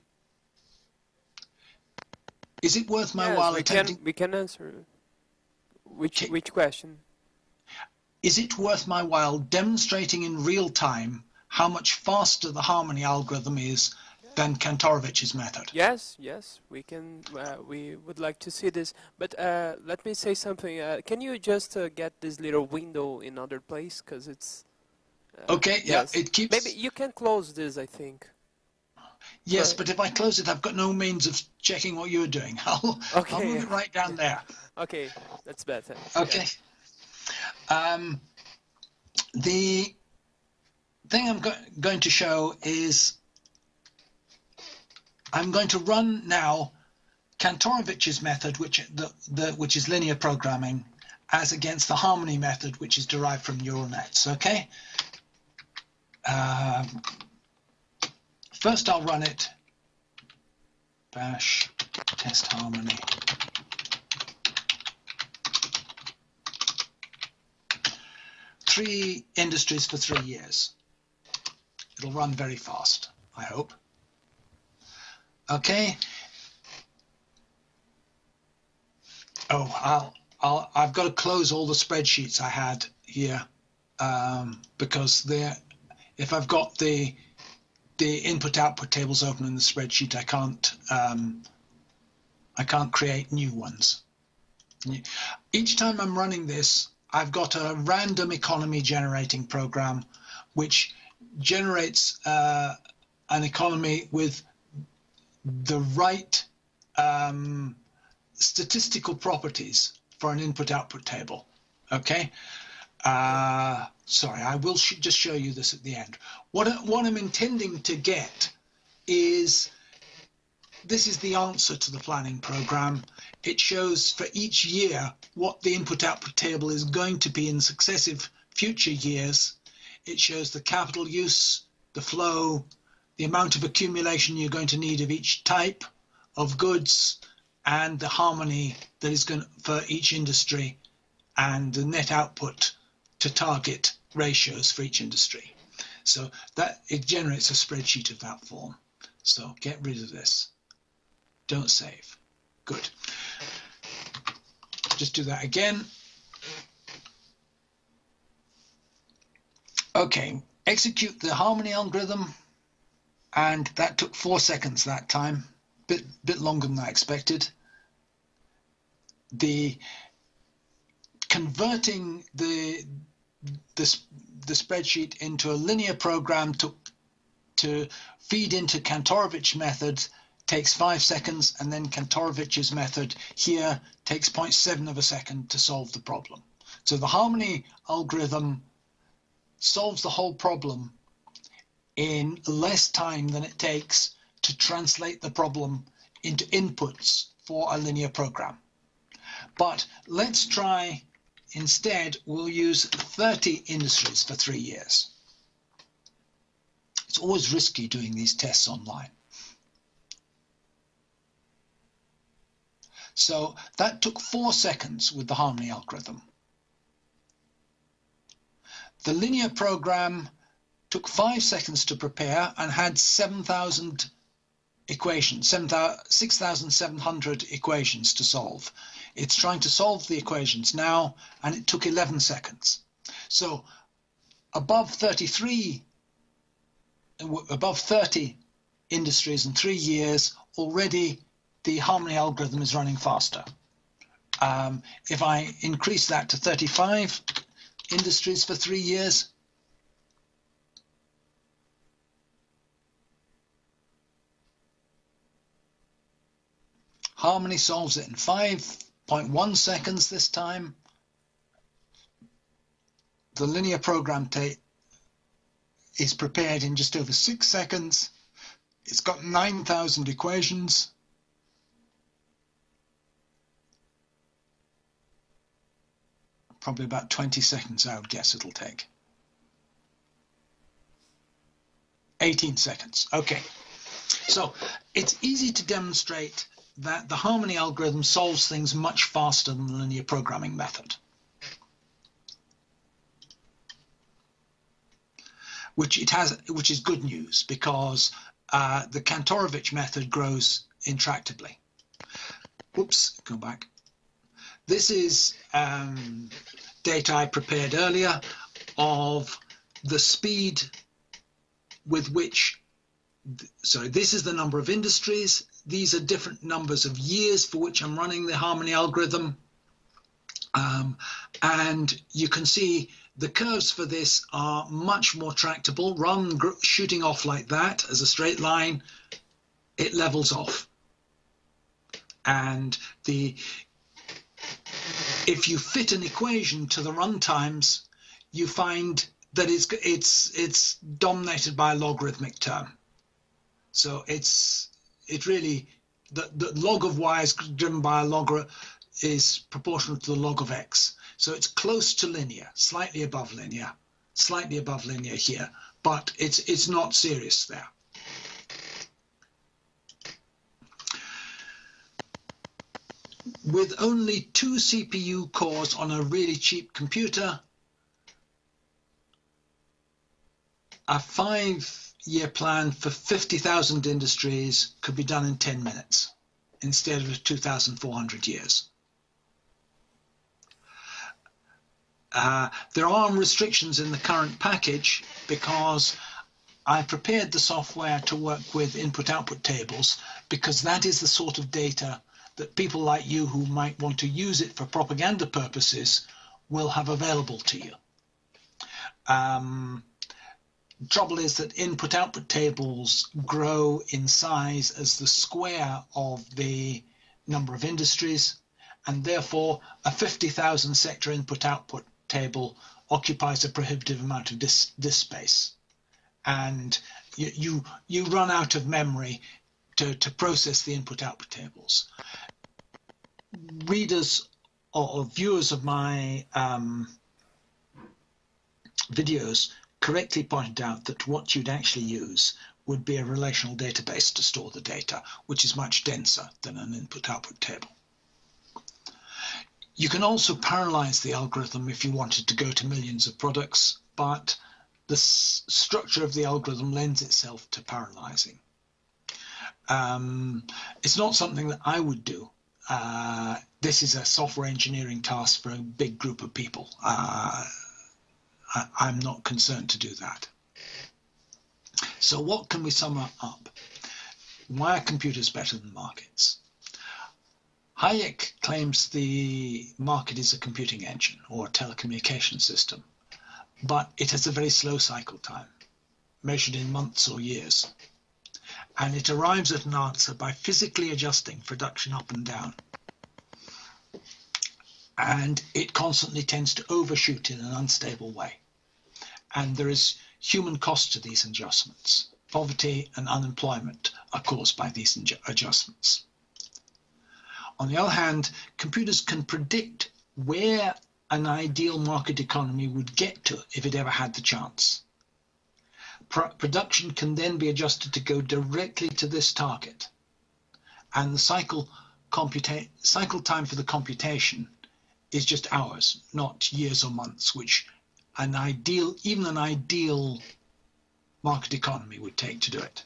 Is it worth my while attempting? We can answer. Which question? Is it worth my while demonstrating in real time how much faster the harmony algorithm is than Kantorovich's method? Yes, we can. We would like to see this, but let me say something. Can you just get this little window in other place, because it's. Okay. Yes. Yeah. It keeps. Maybe you can close this, I think. Yes, but if I close it, I've got no means of checking what you're doing. I'll move it right down there. Okay, that's better. Okay. Yeah. The thing I'm going to show is I'm going to run now Kantorovich's method, which is linear programming, as against the harmony method, which is derived from neural nets. Okay. First, I'll run it. Bash test harmony. Three industries for 3 years. It'll run very fast, I hope. Okay. Oh, I've got to close all the spreadsheets I had here because if I've got the input-output tables open in the spreadsheet, I can't create new ones. Each time I'm running this, I've got a random economy generating program which generates an economy with the right statistical properties for an input-output table. Okay. Sorry, I will just show you this at the end. What I'm intending to get is, this is the answer to the planning program. It shows for each year what the input-output table is going to be in successive future years. It shows the capital use, the flow, the amount of accumulation you're going to need of each type of goods, and the harmony that is going for each industry, and the net output to target ratios for each industry. So that it generates a spreadsheet of that form. So get rid of this. Don't save. Good. Just do that again. Okay, execute the harmony algorithm, and that took 4 seconds that time, bit longer than I expected. The converting the spreadsheet into a linear program to feed into Kantorovich method takes 5 seconds, and then Kantorovich's method here takes 0.7 of a second to solve the problem. So the harmony algorithm solves the whole problem in less time than it takes to translate the problem into inputs for a linear program. But let's try, instead, we'll use 30 industries for 3 years. It's always risky doing these tests online. So that took 4 seconds with the harmony algorithm. The linear program took 5 seconds to prepare and had 7,000 equations, 6,700 equations to solve. It's trying to solve the equations now, and it took 11 seconds. So above 30 industries in 3 years, already the harmony algorithm is running faster. If I increase that to 35 industries for 3 years, harmony solves it in 5.1 seconds this time. The linear program is prepared in just over 6 seconds. It's got 9,000 equations. Probably about 20 seconds, I would guess it'll take. 18 seconds. Okay. So it's easy to demonstrate that the harmony algorithm solves things much faster than the linear programming method, which is good news, because the Kantorovich method grows intractably. Whoops, go back. This is data I prepared earlier of the speed with which, so this is the number of industries. These are different numbers of years for which I'm running the harmony algorithm. And you can see the curves for this are much more tractable. Rather than shooting off like that as a straight line, it levels off. And if you fit an equation to the runtimes, you find that it's dominated by a logarithmic term. So it really, the log of y is driven by a logarithm, is proportional to the log of x. So it's close to linear, slightly above linear here, but it's not serious there. With only 2 CPU cores on a really cheap computer, a 5-year plan for 50,000 industries could be done in 10 minutes instead of 2,400 years. There are restrictions in the current package because I prepared the software to work with input-output tables, because that is the sort of data that people like you who might want to use it for propaganda purposes will have available to you. Trouble is that input-output tables grow in size as the square of the number of industries, and therefore a 50,000 sector input-output table occupies a prohibitive amount of disk space, and you run out of memory to process the input-output tables. Readers or viewers of my videos correctly pointed out that what you'd actually use would be a relational database to store the data, which is much denser than an input-output table. You can also parallelize the algorithm if you wanted to go to millions of products, but the structure of the algorithm lends itself to parallelizing. It's not something that I would do. This is a software engineering task for a big group of people. I'm not concerned to do that. So what can we sum up? Why are computers better than markets? Hayek claims the market is a computing engine or a telecommunication system, but it has a very slow cycle time, measured in months or years. And it arrives at an answer by physically adjusting production up and down. And it constantly tends to overshoot in an unstable way. And there is human cost to these adjustments. Poverty and unemployment are caused by these adjustments. On the other hand, computers can predict where an ideal market economy would get to if it ever had the chance. Production can then be adjusted to go directly to this target. And the cycle time for the computation is just hours, not years or months, which even an ideal market economy would take to do it.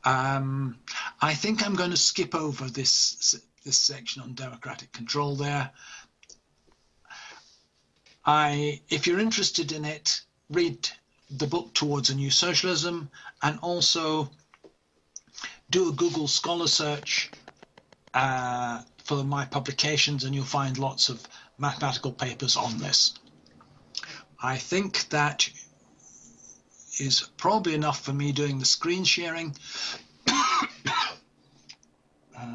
I think I'm going to skip over this section on democratic control there. If you're interested in it, read the book Towards a New Socialism, and also do a Google Scholar search for my publications, and you'll find lots of mathematical papers on this. I think that is probably enough for me doing the screen sharing.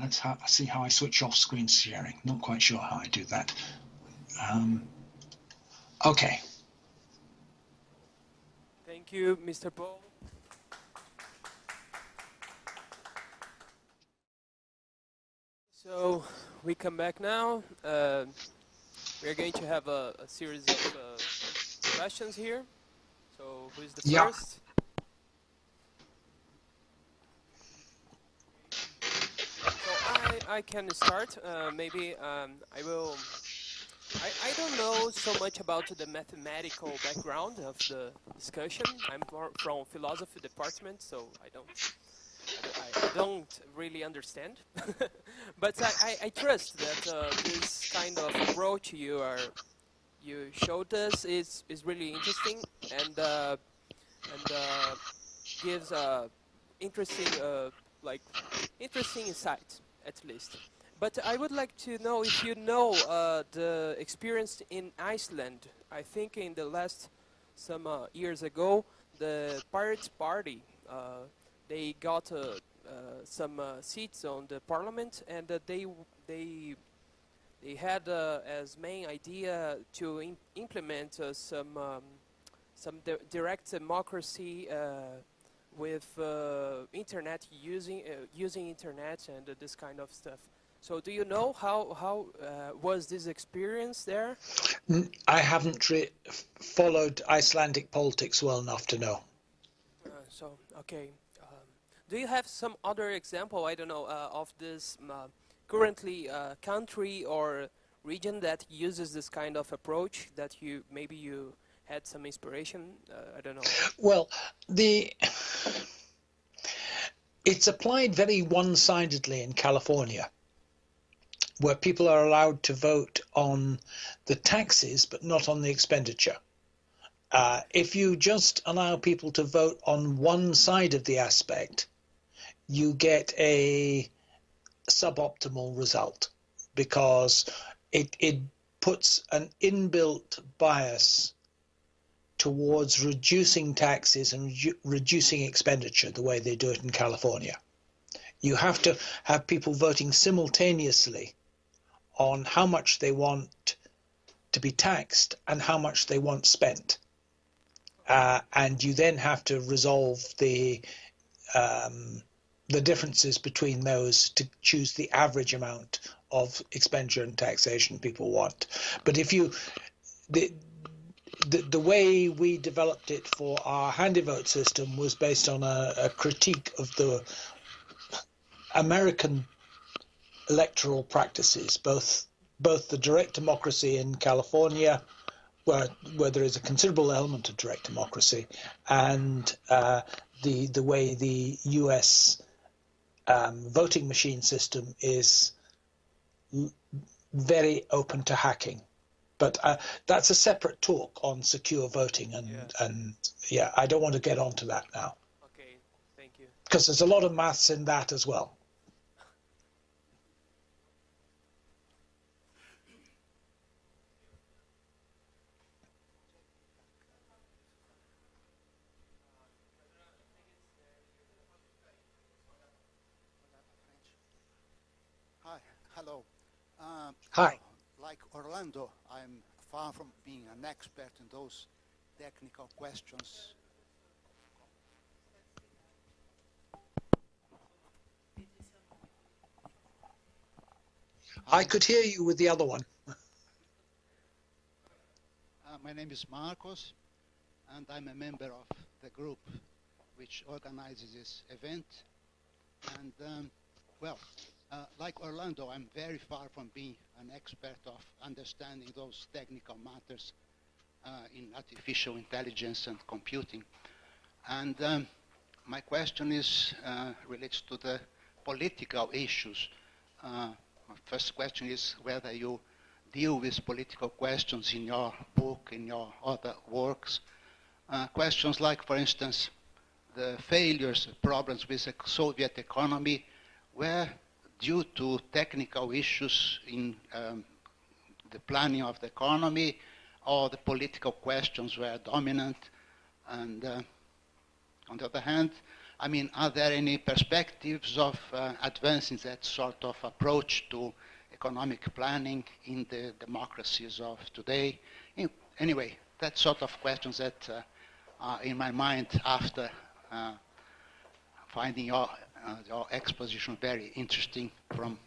Let's see how I switch off screen sharing. Not quite sure how I do that. Okay. Thank you, Mr. Paul. So we come back now. We're going to have a series of questions here. So who is the first? So I can start. Maybe I will. I don't know so much about the mathematical background of the discussion. I'm from philosophy department, so I don't really understand. But I trust that this kind of approach you showed us is really interesting and gives interesting insights at least. But I would like to know if you know the experience in Iceland. I think in the last some years ago, the Pirates Party they got some seats on the parliament, and they had as main idea to implement some direct democracy with internet using internet and this kind of stuff. So do you know how was this experience there? I haven't followed Icelandic politics well enough to know. Okay. Do you have some other example, I don't know, of this currently country or region that uses this kind of approach that maybe you had some inspiration? I don't know. Well, it's applied very one-sidedly in California, where people are allowed to vote on the taxes but not on the expenditure. If you just allow people to vote on one side of the aspect, you get a suboptimal result, because it puts an inbuilt bias towards reducing taxes and reducing expenditure the way they do it in California. You have to have people voting simultaneously on how much they want to be taxed and how much they want spent. And you then have to resolve the differences between those to choose the average amount of expenditure and taxation people want. But if you the way we developed it for our handy vote system was based on a critique of the American electoral practices, both the direct democracy in California, where there is a considerable element of direct democracy, and the way the US voting machine system is very open to hacking. But that's a separate talk on secure voting, and I don't want to get onto that now. Okay, thank you. Because there's a lot of maths in that as well. Hello. Hi. Like Orlando, I'm far from being an expert in those technical questions. I could hear you with the other one. My name is Marcos, and I'm a member of the group which organizes this event. And, like Orlando, I'm very far from being an expert of understanding those technical matters in artificial intelligence and computing. And my question relates to the political issues. My first question is whether you deal with political questions in your book, in your other works. Questions like, for instance, the failures, problems with the Soviet economy were due to technical issues in the planning of the economy, or the political questions were dominant. And on the other hand, I mean, are there any perspectives of advancing that sort of approach to economic planning in the democracies of today? Anyway, that sort of questions that are in my mind after finding your exposition very interesting from.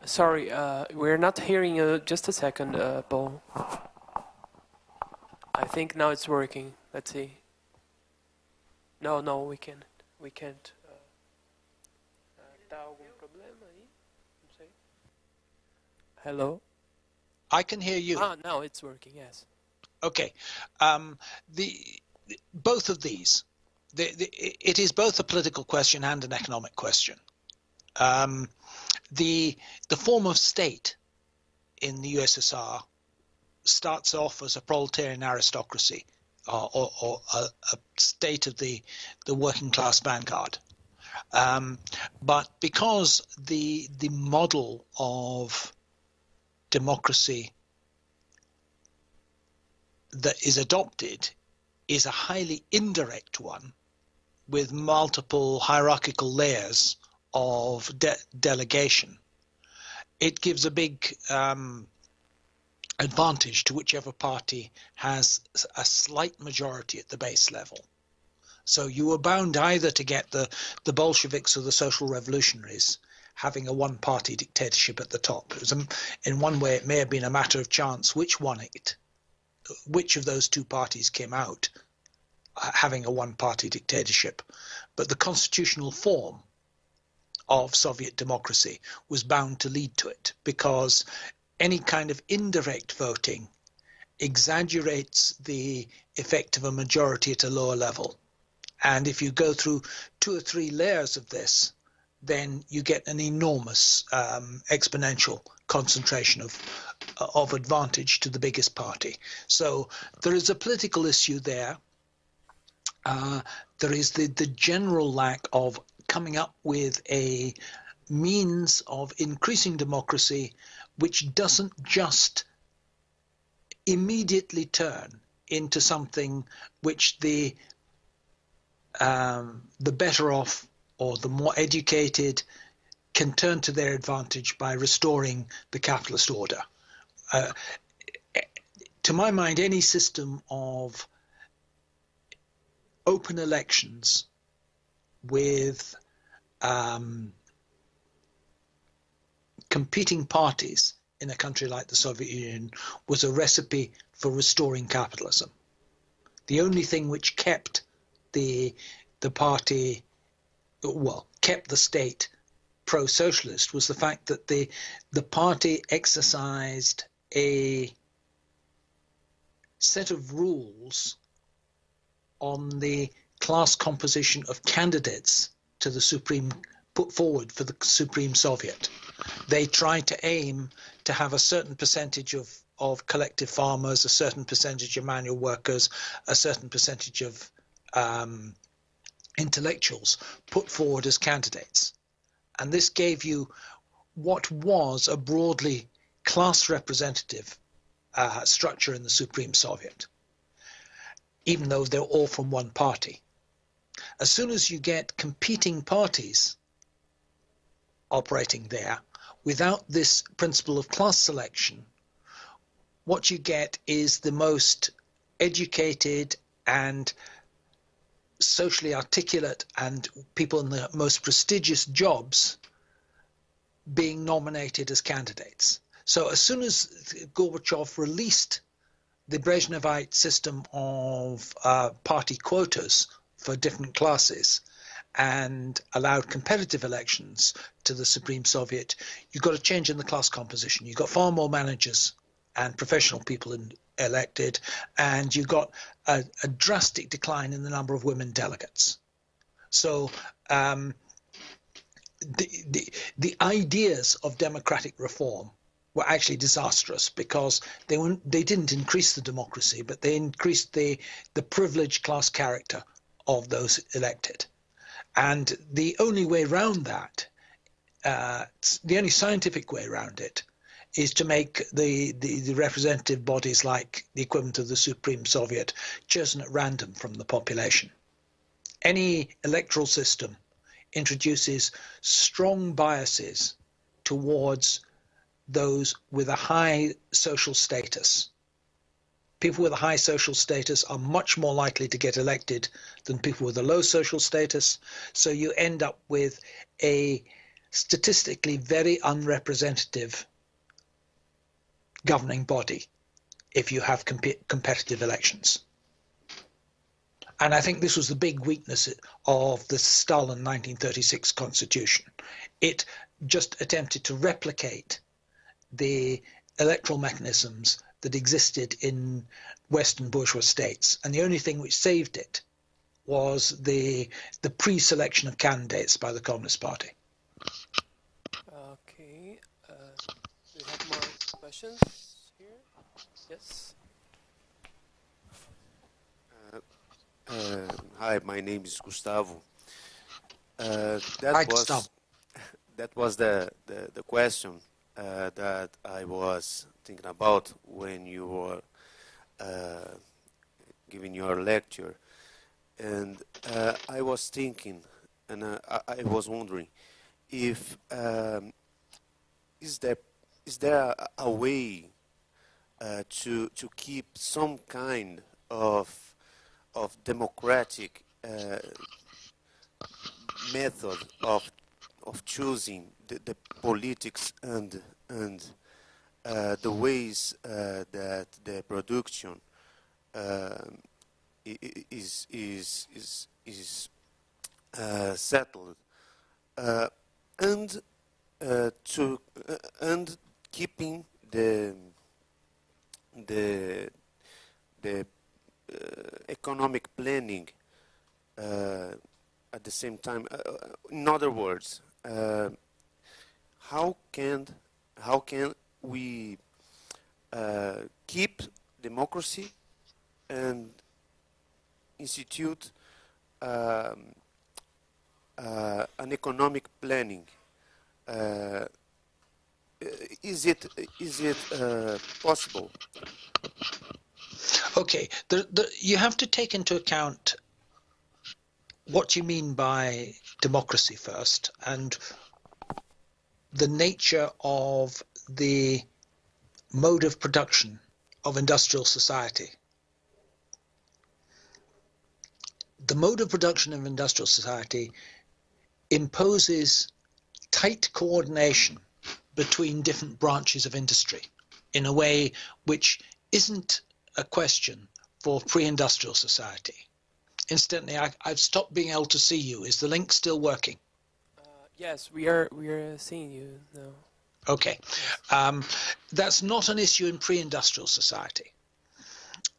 Sorry, we're not hearing you. Just a second, Paul. I think now it's working. Let's see. No, we can't. We can't. Tá algum problema aí? Não sei. Hello? I can hear you. Now it's working, yes. Okay. Both of these, it is both a political question and an economic question. The form of state in the USSR starts off as a proletarian aristocracy, or a state of the working class vanguard. But because the model of democracy that is adopted is a highly indirect one with multiple hierarchical layers of delegation, it gives a big advantage to whichever party has a slight majority at the base level. So you were bound either to get the Bolsheviks or the social revolutionaries having a one-party dictatorship at the top. It was in one way, it may have been a matter of chance which of those two parties came out having a one-party dictatorship. But the constitutional form of Soviet democracy was bound to lead to it, because any kind of indirect voting exaggerates the effect of a majority at a lower level. And if you go through 2 or 3 layers of this, then you get an enormous exponential concentration of advantage to the biggest party. So there is a political issue there. There is the general lack of coming up with a means of increasing democracy which doesn't just immediately turn into something which the better off or the more educated can turn to their advantage by restoring the capitalist order. To my mind, any system of open elections with competing parties in a country like the Soviet Union was a recipe for restoring capitalism. The only thing which kept the party, well, kept the state pro-socialist was the fact that the party exercised a set of rules on the class composition of candidates to the put forward for the Supreme Soviet. They tried to aim to have a certain percentage of collective farmers, a certain percentage of manual workers, a certain percentage of intellectuals put forward as candidates. And this gave you what was a broadly class representative structure in the Supreme Soviet, even though they're all from one party. as soon as you get competing parties operating there, without this principle of class selection, what you get is the most educated and socially articulate and people in the most prestigious jobs being nominated as candidates. So as soon as Gorbachev released the Brezhnevite system of party quotas for different classes and allowed competitive elections to the Supreme Soviet, you got a change in the class composition. You got far more managers and professional people elected, and you got a drastic decline in the number of women delegates. So the ideas of democratic reform were actually disastrous because they didn't increase the democracy, but they increased the privileged class character of those elected. And the only way around that, the only scientific way around it, is to make the representative bodies like the equivalent of the Supreme Soviet chosen at random from the population. Any electoral system introduces strong biases towards those with a high social status. People with a high social status are much more likely to get elected than people with a low social status. So you end up with a statistically very unrepresentative governing body if you have competitive elections. And I think this was the big weakness of the Stalin 1936 constitution. It just attempted to replicate the electoral mechanisms that existed in Western bourgeois states. And the only thing which saved it was the pre-selection of candidates by the Communist Party. Okay. Do we have more questions here? Yes. Hi, my name is Gustavo. Gustavo. That was the question that I was thinking about when you were giving your lecture, and I was thinking, and I was wondering if is there a way to keep some kind of democratic method of choosing the politics and the ways that the production is settled, and keeping the economic planning at the same time. In other words, how can we keep democracy and institute an economic planning? Is it possible? Okay, you have to take into account what you mean by democracy first, and the nature of the mode of production of industrial society. The mode of production of industrial society imposes tight coordination between different branches of industry in a way which isn't a question for pre-industrial society. Incidentally, I've stopped being able to see you. Is the link still working? Yes, we are seeing you now. Okay. That's not an issue in pre-industrial society.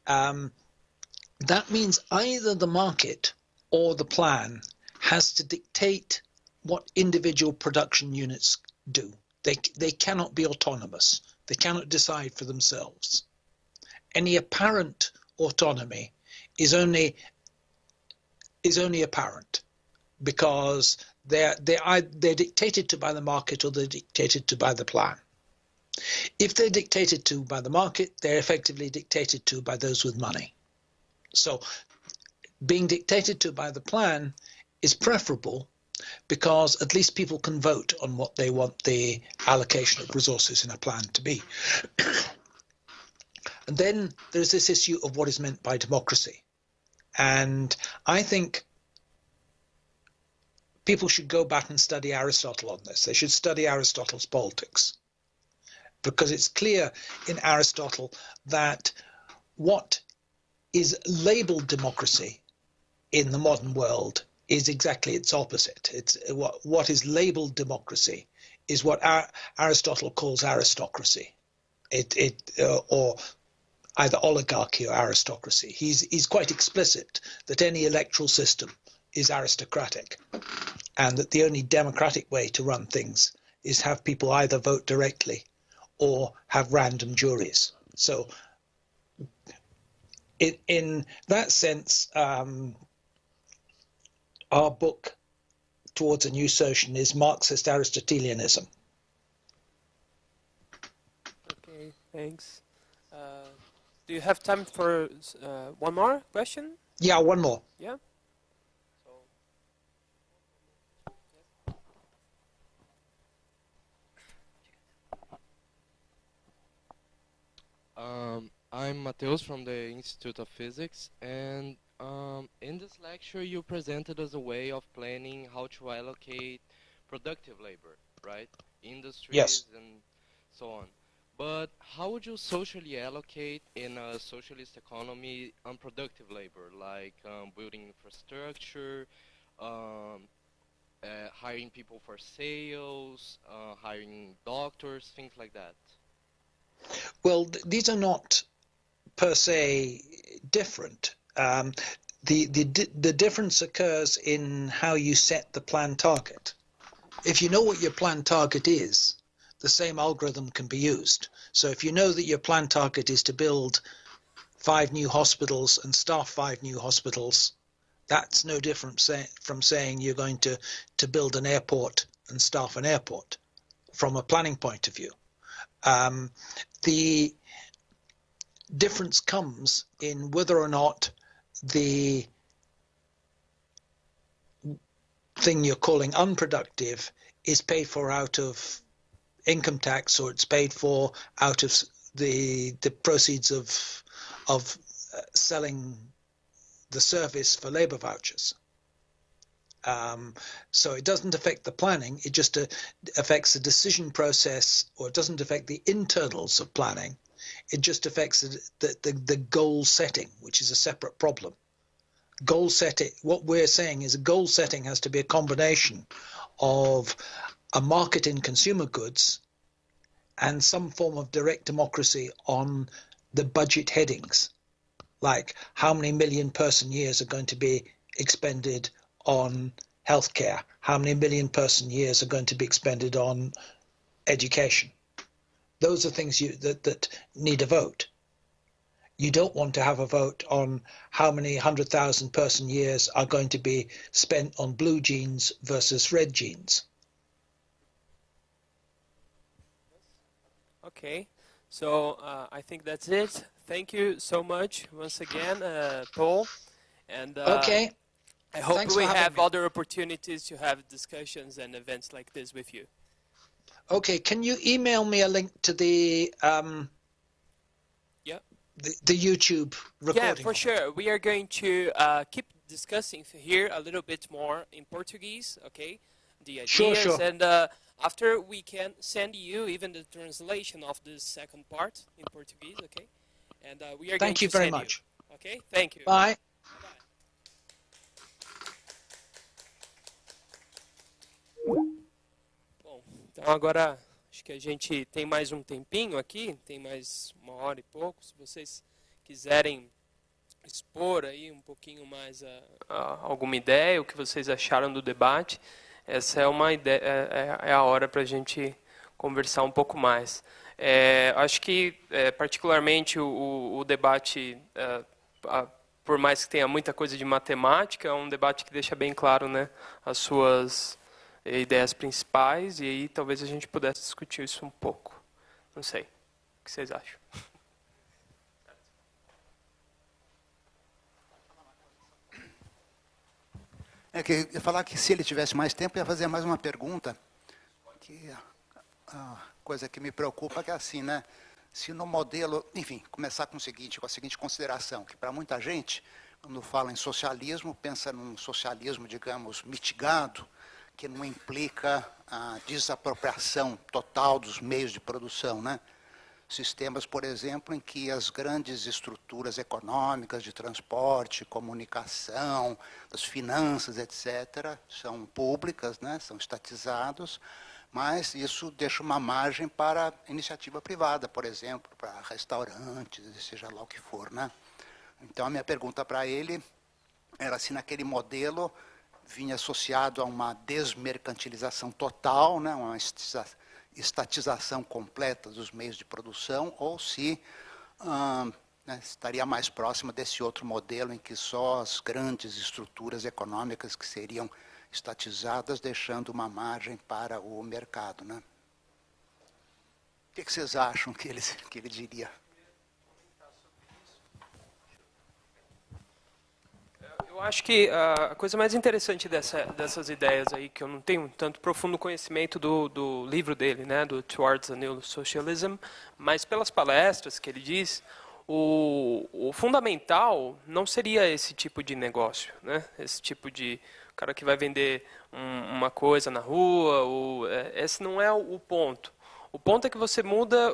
That means either the market or the plan has to dictate what individual production units do. They cannot be autonomous. They cannot decide for themselves. Any apparent autonomy is only apparent because they're dictated to by the market or they're dictated to by the plan. If they're dictated to by the market, they're effectively dictated to by those with money. So being dictated to by the plan is preferable because at least people can vote on what they want the allocation of resources in a plan to be. And then there's this issue of what is meant by democracy. And I think people should go back and study Aristotle on this. They should study Aristotle's politics, because it's clear in Aristotle that what is labeled democracy in the modern world is exactly its opposite. It's what is labeled democracy is what Aristotle calls aristocracy, or either oligarchy or aristocracy. He's quite explicit that any electoral system is aristocratic, and that the only democratic way to run things is have people either vote directly or have random juries. So in that sense, our book, Towards a New Social, is Marxist Aristotelianism. Okay, thanks. Do you have time for one more question? Yeah, one more. Yeah. I'm Mateus from the Institute of Physics, and in this lecture you presented us a way of planning how to allocate productive labor, right? Industries Yes. and so on. But how would you socially allocate in a socialist economy unproductive labor, like building infrastructure, um, hiring people for sales, hiring doctors, things like that? Well, these are not per se different. The difference occurs in how you set the plan target. If you know what your plan target is, the same algorithm can be used. So if you know that your plan target is to build 5 new hospitals and staff 5 new hospitals, that's no different from saying you're going to build an airport and staff an airport from a planning point of view. The difference comes in whether or not the thing you're calling unproductive is paid for out of income tax, or it's paid for out of the proceeds of selling the service for labor vouchers. So it doesn't affect the planning, it just affects the decision process, or it doesn't affect the internals of planning. It just affects the goal setting, which is a separate problem. Goal setting, what we're saying is a goal setting has to be a combination of a market in consumer goods and some form of direct democracy on the budget headings, like how many million person years are going to be expended on healthcare, how many million person years are going to be expended on education. Those are things that need a vote. You don't want to have a vote on how many 100,000 person years are going to be spent on blue jeans versus red jeans. Okay, so I think that's it. Thank you so much once again, Paul. And Okay, I hope thanks we for having have me. other opportunities to have discussions and events like this with you. Okay, can you email me a link to the Yeah. the YouTube recording? Yeah, for sure. We are going to keep discussing here a little bit more in Portuguese, okay? The ideas, Sure. and after we can send you even the translation of this second part in Portuguese, okay? And we are going Thank you to very send much. you, okay? Thank you. Bye. Bom, então agora acho que a gente tem mais um tempinho aqui, tem mais 1 hora e pouco. Se vocês quiserem expor aí um pouquinho mais alguma ideia, o que vocês acharam do debate, essa é uma ideia, é a hora para a gente conversar um pouco mais. Acho que particularmente o debate, por mais que tenha muita coisa de matemática, é um debate que deixa bem claro, né, as suas ideias principais, e aí talvez a gente pudesse discutir isso um pouco. Não sei. O que vocês acham? É que eu ia falar que se ele tivesse mais tempo, eu ia fazer mais uma pergunta, que a coisa que me preocupa é que é assim, né? Se no modelo, enfim, começar com a seguinte consideração, que para muita gente, quando fala em socialismo, pensa num socialismo, digamos, mitigado, que não implica a desapropriação total dos meios de produção, né? Sistemas, por exemplo, em que as grandes estruturas econômicas de transporte, comunicação, das finanças, etc., são públicas, né? São estatizados, mas isso deixa uma margem para iniciativa privada, por exemplo, para restaurantes, seja lá o que for, né? Então, a minha pergunta para ele era se naquele modelo vinha associado a uma desmercantilização total, né, uma estatização completa dos meios de produção, ou se né, estaria mais próxima desse outro modelo em que só as grandes estruturas econômicas que seriam estatizadas, deixando uma margem para o mercado. Né? O que vocês acham que ele diria? Eu acho que a coisa mais interessante dessas ideias aí, que eu não tenho tanto profundo conhecimento do livro dele, né, do Towards a New Socialism, mas pelas palestras que ele diz, o fundamental não seria esse tipo de negócio, né, esse tipo de cara que vai vender uma coisa na rua, esse não é o ponto. O ponto é que você muda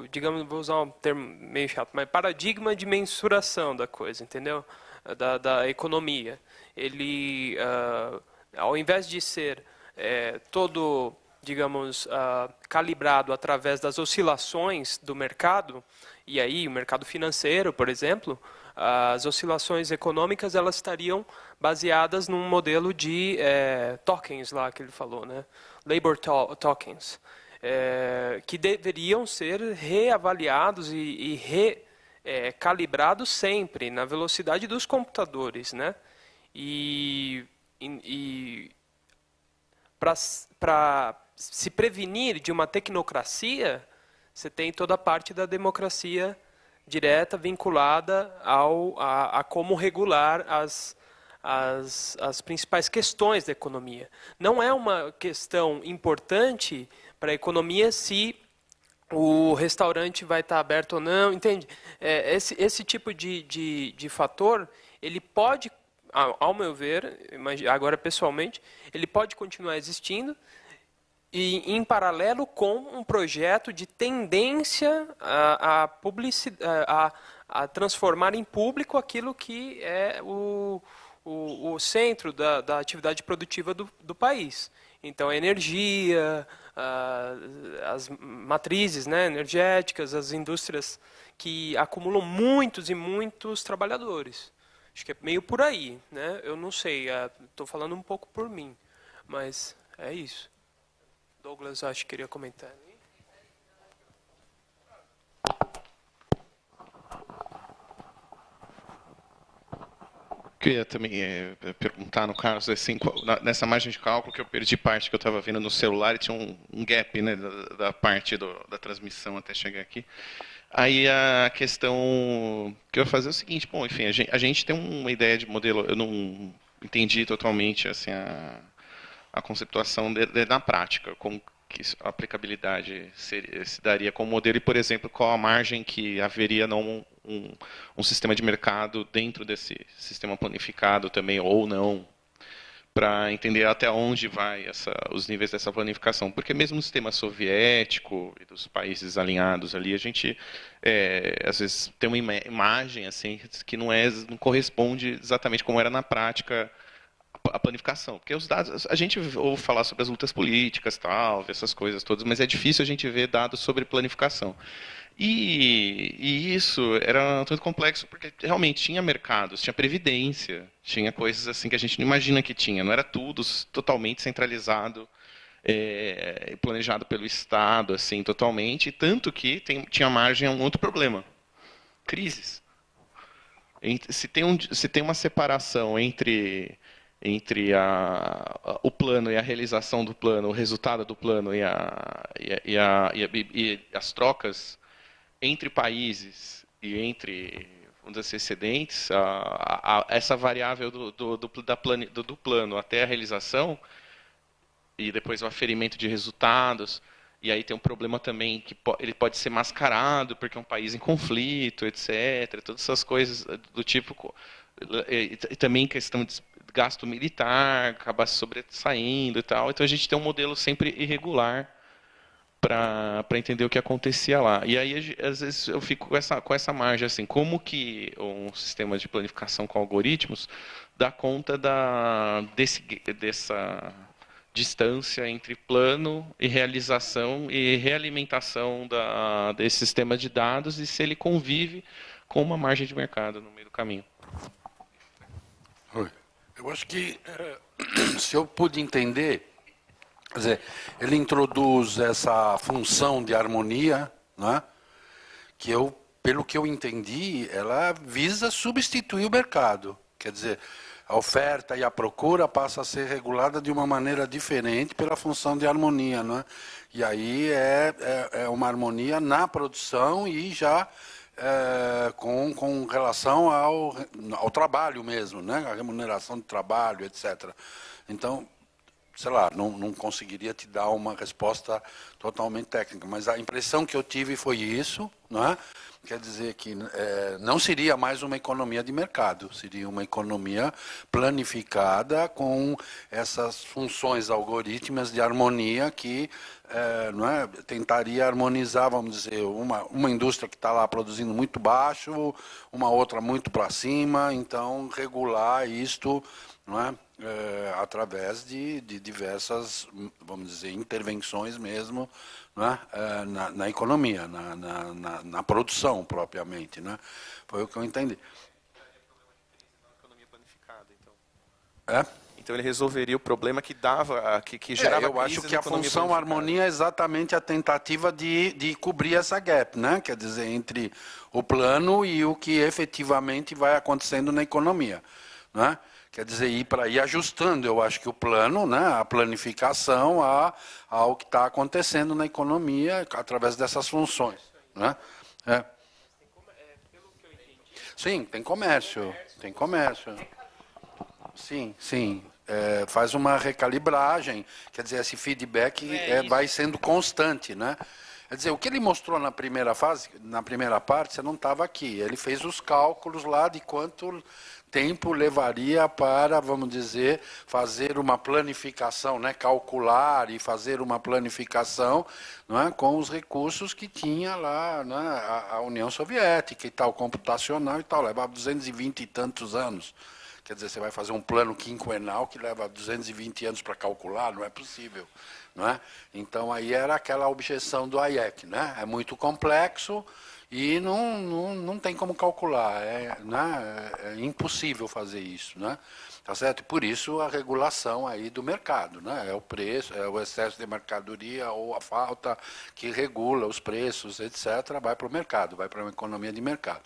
digamos, vou usar um termo meio chato, mas paradigma de mensuração da coisa, entendeu? Da economia. Ele, ao invés de ser todo, digamos, calibrado através das oscilações do mercado, e aí o mercado financeiro, por exemplo, as oscilações econômicas elas estariam baseadas num modelo de tokens lá que ele falou, né? Labor tokens. Que deveriam ser reavaliados e recalibrados sempre na velocidade dos computadores, né? E para se prevenir de uma tecnocracia, você tem toda a parte da democracia direta vinculada a como regular as principais questões da economia. Não é uma questão importante para a economia se o restaurante vai estar aberto ou não, entende? Esse tipo de fator, ele pode, ao meu ver, agora pessoalmente, ele pode continuar existindo e em paralelo com um projeto de tendência a transformar em público aquilo que é o centro da atividade produtiva do país. Então, a energia, as matrizes, né, energéticas, as indústrias que acumulam muitos e muitos trabalhadores. Acho que é meio por aí, né? Eu não sei, estou falando um pouco por mim, mas é isso. Douglas, acho que queria comentar. Queria também perguntar, no caso, assim, nessa margem de cálculo que eu perdi parte que eu estava vendo no celular e tinha um gap, né, da parte da transmissão até chegar aqui. Aí a questão que eu ia fazer é o seguinte, bom, enfim, a gente tem uma ideia de modelo, eu não entendi totalmente assim, a conceptuação na prática, como que a aplicabilidade se daria com o modelo e, por exemplo, qual a margem que haveria não um sistema de mercado dentro desse sistema planificado também, ou não, para entender até onde vai os níveis dessa planificação. Porque mesmo no sistema soviético e dos países alinhados ali, a gente, às vezes, tem uma imagem assim, que não corresponde exatamente como era na prática a planificação, porque os dados, a gente ouve falar sobre as lutas políticas, tal, essas coisas todas, mas é difícil a gente ver dados sobre planificação. E isso era muito complexo, porque realmente tinha mercados, tinha previdência, tinha coisas assim que a gente não imagina que tinha, não era tudo totalmente centralizado, planejado pelo Estado, assim, totalmente, tanto que tinha margem a um outro problema, crises. Se tem uma separação entre o plano e a realização do plano, o resultado do plano e as trocas entre países e entre dos excedentes, essa variável do plano até a realização, e depois o aferimento de resultados, e aí tem um problema também que ele pode ser mascarado porque é um país em conflito, etc. Todas essas coisas do tipo, e também questão de gasto militar, acaba sobressaindo e tal. Então a gente tem um modelo sempre irregular para entender o que acontecia lá. E aí, às vezes, eu fico com essa margem, assim, como que um sistema de planificação com algoritmos dá conta dessa distância entre plano e realização e realimentação desse sistema de dados e se ele convive com uma margem de mercado no meio do caminho. Eu acho que, se eu pude entender, quer dizer, ele introduz essa função de harmonia, né, que pelo que eu entendi, ela visa substituir o mercado. Quer dizer, a oferta e a procura passa a ser regulada de uma maneira diferente pela função de harmonia, né? E aí é uma harmonia na produção e já com relação ao trabalho mesmo, né? A remuneração do trabalho, etc. Então, sei lá, não conseguiria te dar uma resposta totalmente técnica, mas a impressão que eu tive foi isso, né? Quer dizer que não seria mais uma economia de mercado, seria uma economia planificada com essas funções algorítmicas de harmonia que não é, tentaria harmonizar, vamos dizer, uma indústria que está lá produzindo muito baixo, uma outra muito para cima, então regular isto, não é? Através de diversas, vamos dizer, intervenções mesmo, né? Na economia, na produção propriamente, né? Foi o que eu entendi. Economia planificada, então. Então ele resolveria o problema que dava, que gerava eu acho que a função harmonia é exatamente a tentativa de cobrir essa gap, né? Quer dizer, entre o plano e o que efetivamente vai acontecendo na economia, né? Quer dizer, ir ajustando, eu acho que o plano, né, a planificação ao que está acontecendo na economia através dessas funções. Né? Sim, tem comércio. Sim, sim. Faz uma recalibragem, quer dizer, esse feedback vai sendo constante. Né? Quer dizer, o que ele mostrou na primeira fase, na primeira parte, você não estava aqui. Ele fez os cálculos lá de quanto tempo levaria para, vamos dizer, fazer uma planificação, né, calcular e fazer uma planificação, não é, com os recursos que tinha lá, né, a União Soviética e tal, computacional e tal, levava 220 e tantos anos. Quer dizer, você vai fazer um plano quinquenal que leva 220 anos para calcular, não é possível. Não é? Então, aí era aquela objeção do Hayek, né? É muito complexo e não tem como calcular, né? É impossível fazer isso, né? Tá certo? Por isso a regulação aí do mercado, né? É o preço, é o excesso de mercadoria ou a falta que regula os preços, etc., vai para o mercado, vai para uma economia de mercado.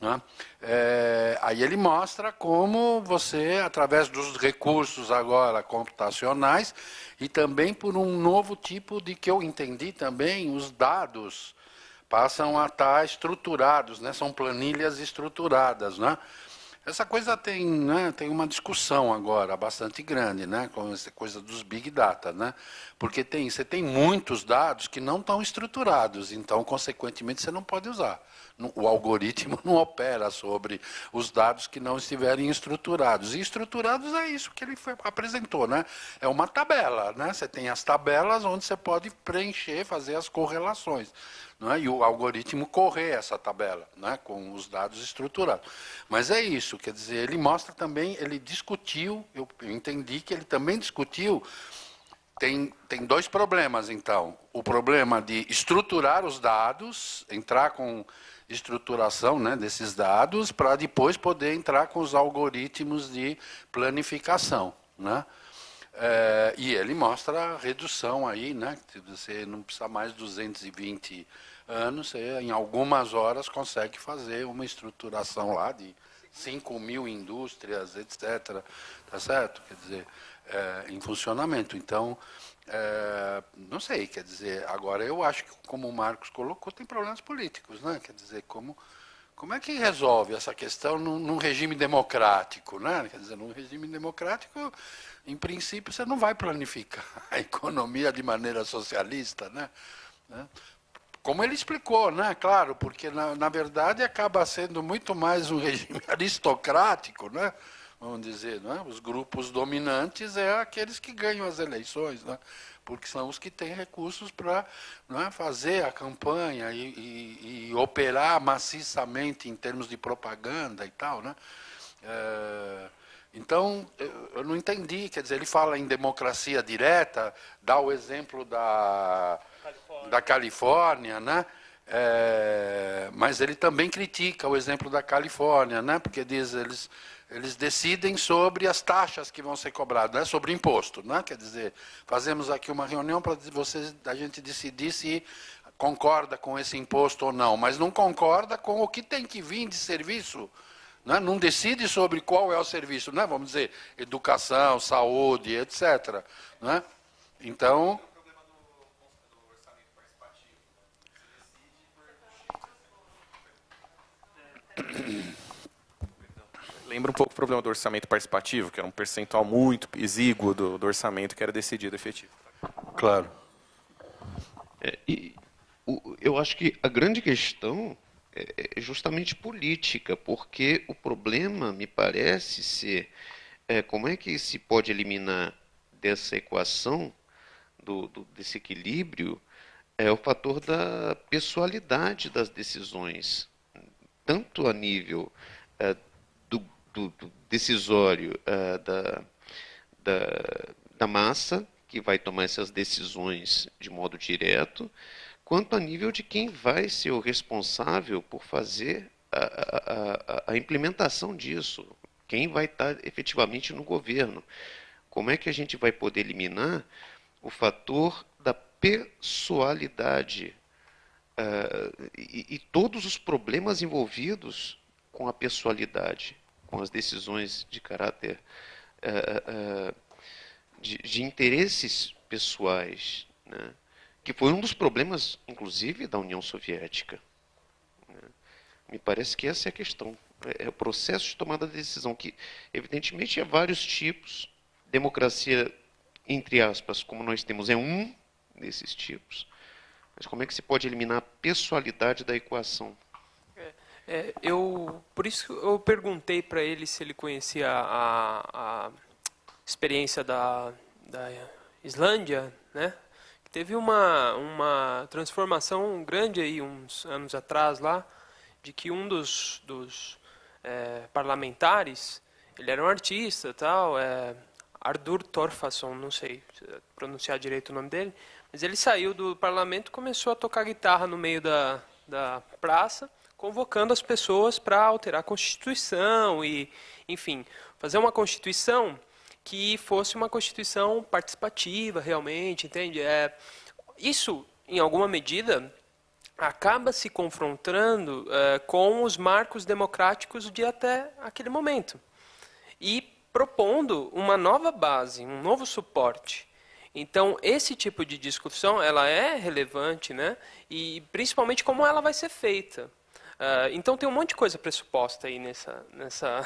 Né? Aí ele mostra como você, através dos recursos agora computacionais e também por um novo tipo de que eu entendi também, os dados passam a estar estruturados, né? São planilhas estruturadas. Né? Essa coisa tem, né, tem uma discussão agora bastante grande, né, com essa coisa dos big data, né? Porque você tem muitos dados que não estão estruturados, então, consequentemente, você não pode usar. O algoritmo não opera sobre os dados que não estiverem estruturados. E estruturados é isso que ele apresentou, né? É uma tabela, né? Você tem as tabelas onde você pode preencher, fazer as correlações. Né? E o algoritmo correr essa tabela, né? Com os dados estruturados. Mas é isso, quer dizer, ele mostra também, ele discutiu, eu entendi que ele também discutiu, tem dois problemas, então. O problema de estruturar os dados, entrar com estruturação, né, desses dados, para depois poder entrar com os algoritmos de planificação. Né? E ele mostra a redução aí, né? Você não precisa mais de 220 anos, você em algumas horas consegue fazer uma estruturação lá de 5.000 indústrias, etc. Tá certo? Quer dizer, em funcionamento. Então, não sei, quer dizer, agora eu acho que, como o Marcos colocou, tem problemas políticos, né? Quer dizer, como como é que resolve essa questão num regime democrático, né? Quer dizer, num regime democrático, em princípio, você não vai planificar a economia de maneira socialista, né? Como ele explicou, né? Claro, porque na verdade acaba sendo muito mais um regime aristocrático, né? Vamos dizer, né? Os grupos dominantes é aqueles que ganham as eleições, né? Porque são os que têm recursos para, né, fazer a campanha e operar maciçamente em termos de propaganda e tal, né? Então, eu não entendi, quer dizer, ele fala em democracia direta, dá o exemplo da Califórnia, né? Mas ele também critica o exemplo da Califórnia, né? Porque diz eles decidem sobre as taxas que vão ser cobradas, né? Sobre imposto, né? Quer dizer, fazemos aqui uma reunião para a gente decidir se concorda com esse imposto ou não, mas não concorda com o que tem que vir de serviço. Não decide sobre qual é o serviço, né? Vamos dizer, educação, saúde, etc. Né? Então, Lembra um pouco o problema do orçamento participativo, que era um percentual muito exíguo do orçamento que era decidido efetivo. claro. Eu acho que a grande questão é justamente política, porque o problema me parece ser como é que se pode eliminar dessa equação, desse equilíbrio, o fator da pessoalidade das decisões, tanto a nível do decisório da massa, que vai tomar essas decisões de modo direto, quanto a nível de quem vai ser o responsável por fazer a implementação disso, quem vai estar efetivamente no governo. Como é que a gente vai poder eliminar o fator da pessoalidade e todos os problemas envolvidos com a pessoalidade, com as decisões de caráter de interesses pessoais, né? Que foi um dos problemas, inclusive, da União Soviética. Né? Me parece que essa é a questão. É o processo de tomada de decisão, que, evidentemente, é vários tipos. Democracia, entre aspas, como nós temos, é um desses tipos. Mas como é que se pode eliminar a pessoalidade da equação? Por isso que eu perguntei para ele se ele conhecia a experiência da Islândia, né? Teve uma transformação grande aí uns anos atrás lá, de que um dos parlamentares, ele era um artista, tal, Ardur Torfason, não sei pronunciar direito o nome dele, mas ele saiu do parlamento e começou a tocar guitarra no meio da praça, convocando as pessoas para alterar a Constituição e, enfim, fazer uma Constituição que fosse uma Constituição participativa, realmente, entende? Isso, em alguma medida, acaba se confrontando com os marcos democráticos de até aquele momento e propondo uma nova base, um novo suporte. Então, esse tipo de discussão ela é relevante, né? E principalmente como ela vai ser feita. Então, tem um monte de coisa pressuposta aí nessa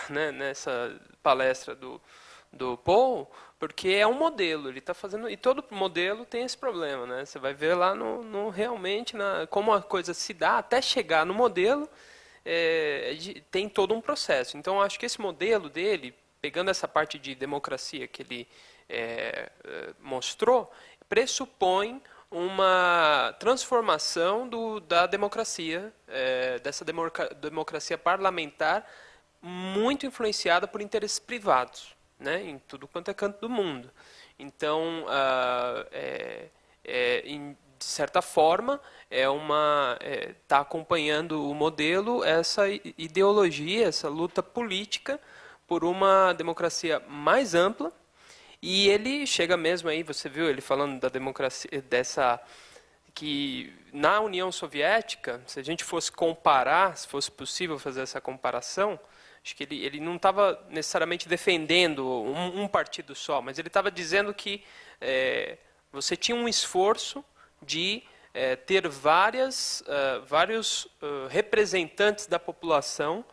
palestra do Paul, porque é um modelo, ele está fazendo, e todo modelo tem esse problema, né? Você vai ver lá realmente como a coisa se dá até chegar no modelo, tem todo um processo. Então, acho que esse modelo dele, pegando essa parte de democracia que ele mostrou, pressupõe uma transformação da democracia, dessa democracia parlamentar, muito influenciada por interesses privados, né, em tudo quanto é canto do mundo. Então, de certa forma, está acompanhando o modelo, essa ideologia, essa luta política por uma democracia mais ampla. E ele chega mesmo aí, você viu ele falando da democracia, que na União Soviética, se a gente fosse comparar, se fosse possível fazer essa comparação, acho que ele não estava necessariamente defendendo um partido só, mas ele estava dizendo que você tinha um esforço de ter vários representantes da população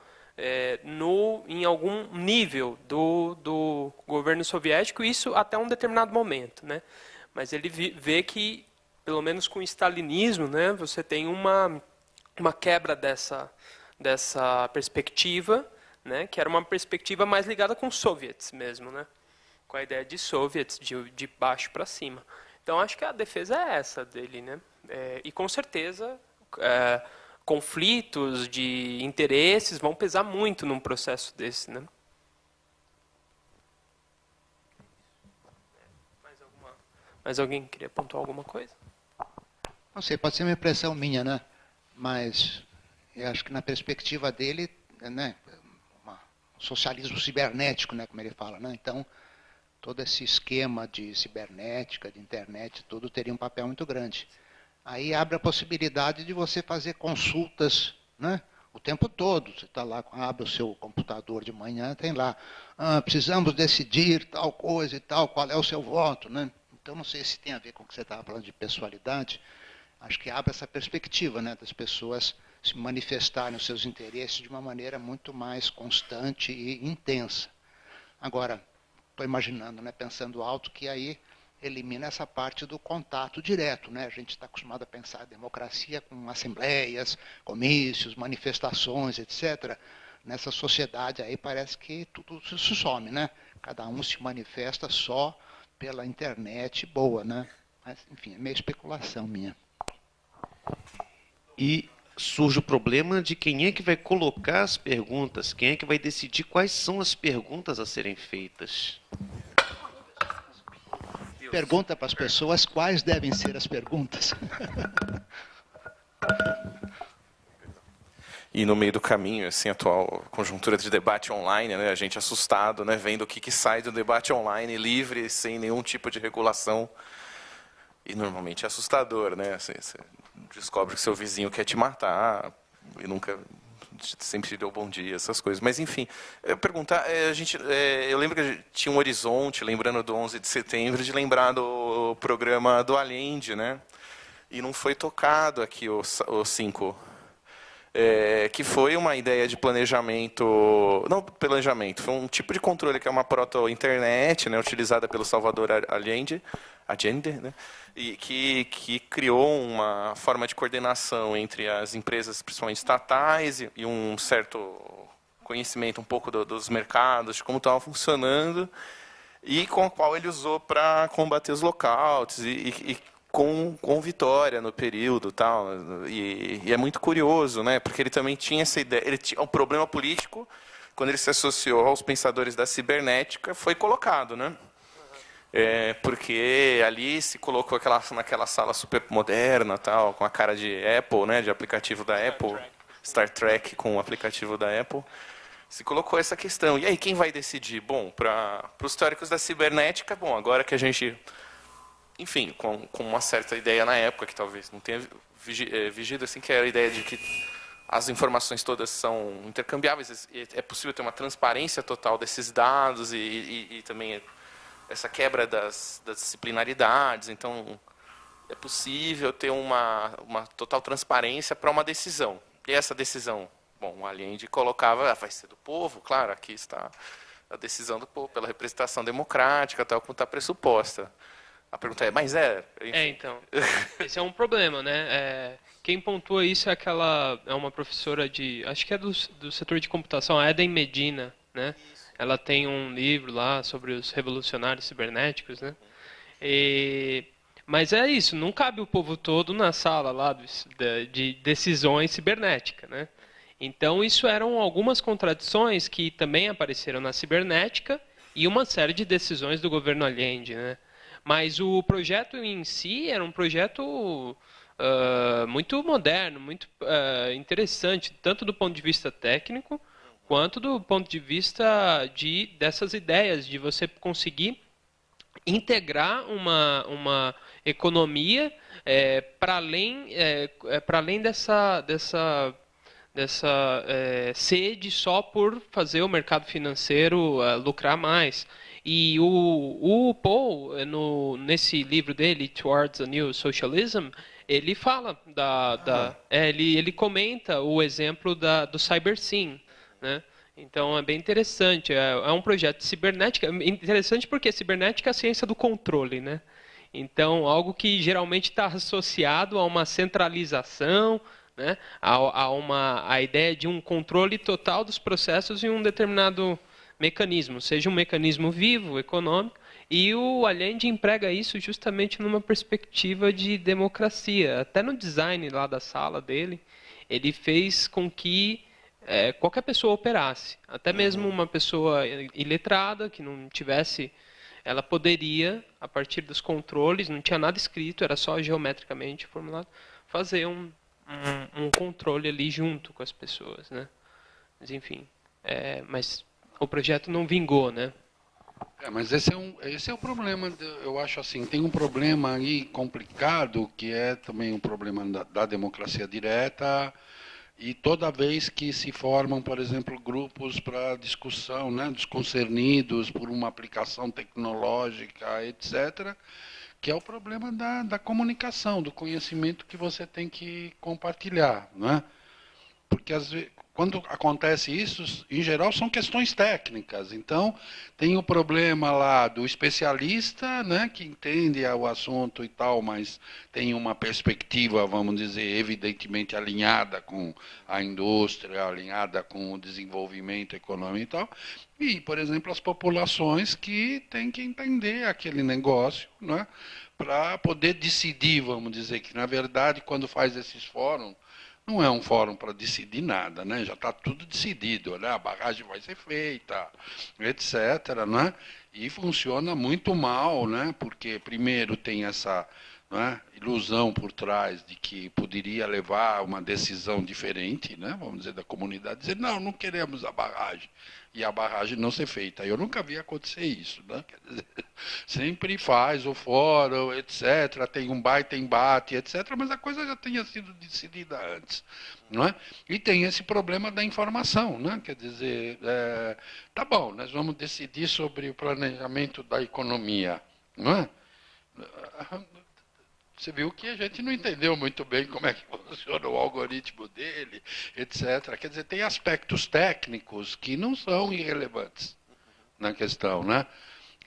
em algum nível do governo soviético, isso até um determinado momento, né? Mas ele vê que, pelo menos com o stalinismo, né, você tem uma quebra dessa perspectiva, né, que era uma perspectiva mais ligada com os soviets mesmo, né, com a ideia de soviets de baixo para cima. Então, acho que a defesa é essa dele, né? E com certeza conflitos de interesses vão pesar muito num processo desse, né? Mais alguém queria pontuar alguma coisa? Não sei, pode ser uma impressão minha, né? Mas eu acho que na perspectiva dele, né, um socialismo cibernético, né, como ele fala, né? Então, todo esse esquema de cibernética, de internet, tudo teria um papel muito grande. Aí abre a possibilidade de você fazer consultas, né, o tempo todo. Você está lá, abre o seu computador de manhã, tem lá, precisamos decidir tal coisa e tal, qual é o seu voto, né? Então, não sei se tem a ver com o que você estava falando de pessoalidade. Acho que abre essa perspectiva, né, das pessoas se manifestarem os seus interesses de uma maneira muito mais constante e intensa. Agora, estou imaginando, né, pensando alto, que aí elimina essa parte do contato direto, né? A gente está acostumado a pensar a democracia com assembleias, comícios, manifestações, etc. Nessa sociedade aí parece que tudo se some, né? Cada um se manifesta só pela internet, boa, né? Mas, enfim, é meio especulação minha. E surge o problema de quem é que vai colocar as perguntas, quem é que vai decidir quais são as perguntas a serem feitas. Pergunta para as pessoas quais devem ser as perguntas. E no meio do caminho, assim, a atual conjuntura de debate online, né, a gente assustado, né, vendo o que sai do debate online livre, sem nenhum tipo de regulação. E normalmente é assustador, né? Assim, você descobre que seu vizinho quer te matar e nunca sempre te deu bom dia, essas coisas. Mas, enfim, eu perguntar, eu lembro que tinha um horizonte, lembrando do 11 de setembro, de lembrar do programa do Allende, né? E não foi tocado aqui o 5. Que foi uma ideia de planejamento, não planejamento, foi um tipo de controle que é uma proto-internet, né, utilizada pelo Salvador Allende, né, e que criou uma forma de coordenação entre as empresas, principalmente estatais, e um certo conhecimento um pouco dos mercados, de como estava funcionando, e com o qual ele usou para combater os lockouts e com vitória no período, tal, e é muito curioso, né, porque ele também tinha essa ideia, ele tinha um problema político quando ele se associou aos pensadores da cibernética, foi colocado, né, porque ali se colocou naquela sala super moderna, tal, com a cara de Apple, né, de aplicativo da Apple, Star Trek com o aplicativo da Apple, se colocou essa questão. E aí quem vai decidir? Bom, para os teóricos da cibernética, bom, agora que a gente, enfim, com uma certa ideia na época, que talvez não tenha vigido, assim, que era a ideia de que as informações todas são intercambiáveis, é possível ter uma transparência total desses dados e também essa quebra das disciplinaridades, então é possível ter uma total transparência para uma decisão. E essa decisão, bom, o Allende colocava, vai ser do povo, claro, aqui está a decisão do povo, pela representação democrática, tal como está pressuposta. A pergunta é, mas enfim. Então, esse é um problema, né? Quem pontua isso é uma professora acho que é do setor de computação, a Eden Medina, né? Ela tem um livro lá sobre os revolucionários cibernéticos, né? Mas é isso, não cabe o povo todo na sala lá de decisões cibernéticas, né? Então, isso eram algumas contradições que também apareceram na cibernética e uma série de decisões do governo Allende, né? Mas o projeto em si era um projeto muito moderno, muito interessante, tanto do ponto de vista técnico, quanto do ponto de vista dessas ideias, de você conseguir integrar uma economia para além dessa sede só por fazer o mercado financeiro lucrar mais. E o Paul, nesse livro dele, Towards a New Socialism, ele fala ele comenta o exemplo do CyberSyn, né? Então é bem interessante. É um projeto de cibernética. Interessante porque cibernética é a ciência do controle, né? Então algo que geralmente está associado a uma centralização, né? A ideia de um controle total dos processos em um determinado mecanismo, seja um mecanismo vivo, econômico. E o Allende emprega isso justamente numa perspectiva de democracia. Até no design lá da sala dele, ele fez com que qualquer pessoa operasse. Até mesmo uma pessoa iletrada, que não tivesse... Ela poderia, a partir dos controles, não tinha nada escrito, era só geometricamente formulado, fazer um controle ali junto com as pessoas, né? Mas, enfim. Mas o projeto não vingou, né? Mas esse é o problema, eu acho assim, tem um problema aí complicado, que é também um problema da democracia direta, e toda vez que se formam, por exemplo, grupos para discussão, né, dos concernidos por uma aplicação tecnológica, etc., que é o problema da comunicação, do conhecimento que você tem que compartilhar, né? Porque às vezes, quando acontece isso, em geral são questões técnicas. Então, tem o problema lá do especialista, né, que entende o assunto e tal, mas tem uma perspectiva, vamos dizer, evidentemente alinhada com a indústria, alinhada com o desenvolvimento econômico e tal. E, por exemplo, as populações que têm que entender aquele negócio, né, para poder decidir, vamos dizer, que na verdade, quando faz esses fóruns, não é um fórum para decidir nada, né? Já está tudo decidido, né? A barragem vai ser feita, etc., né? E funciona muito mal, né? Porque primeiro tem essa, né, ilusão por trás de que poderia levar a uma decisão diferente, né? Vamos dizer, da comunidade, dizer, não queremos a barragem, e a barragem não ser feita. Eu nunca vi acontecer isso, né? Quer dizer, sempre faz o fórum, etc., tem um baita embate, etc., mas a coisa já tinha sido decidida antes. Não é? E tem esse problema da informação, né? Quer dizer, tá bom, nós vamos decidir sobre o planejamento da economia, não é? Você viu que a gente não entendeu muito bem como é que funciona o algoritmo dele, etc. Quer dizer, tem aspectos técnicos que não são irrelevantes na questão, né?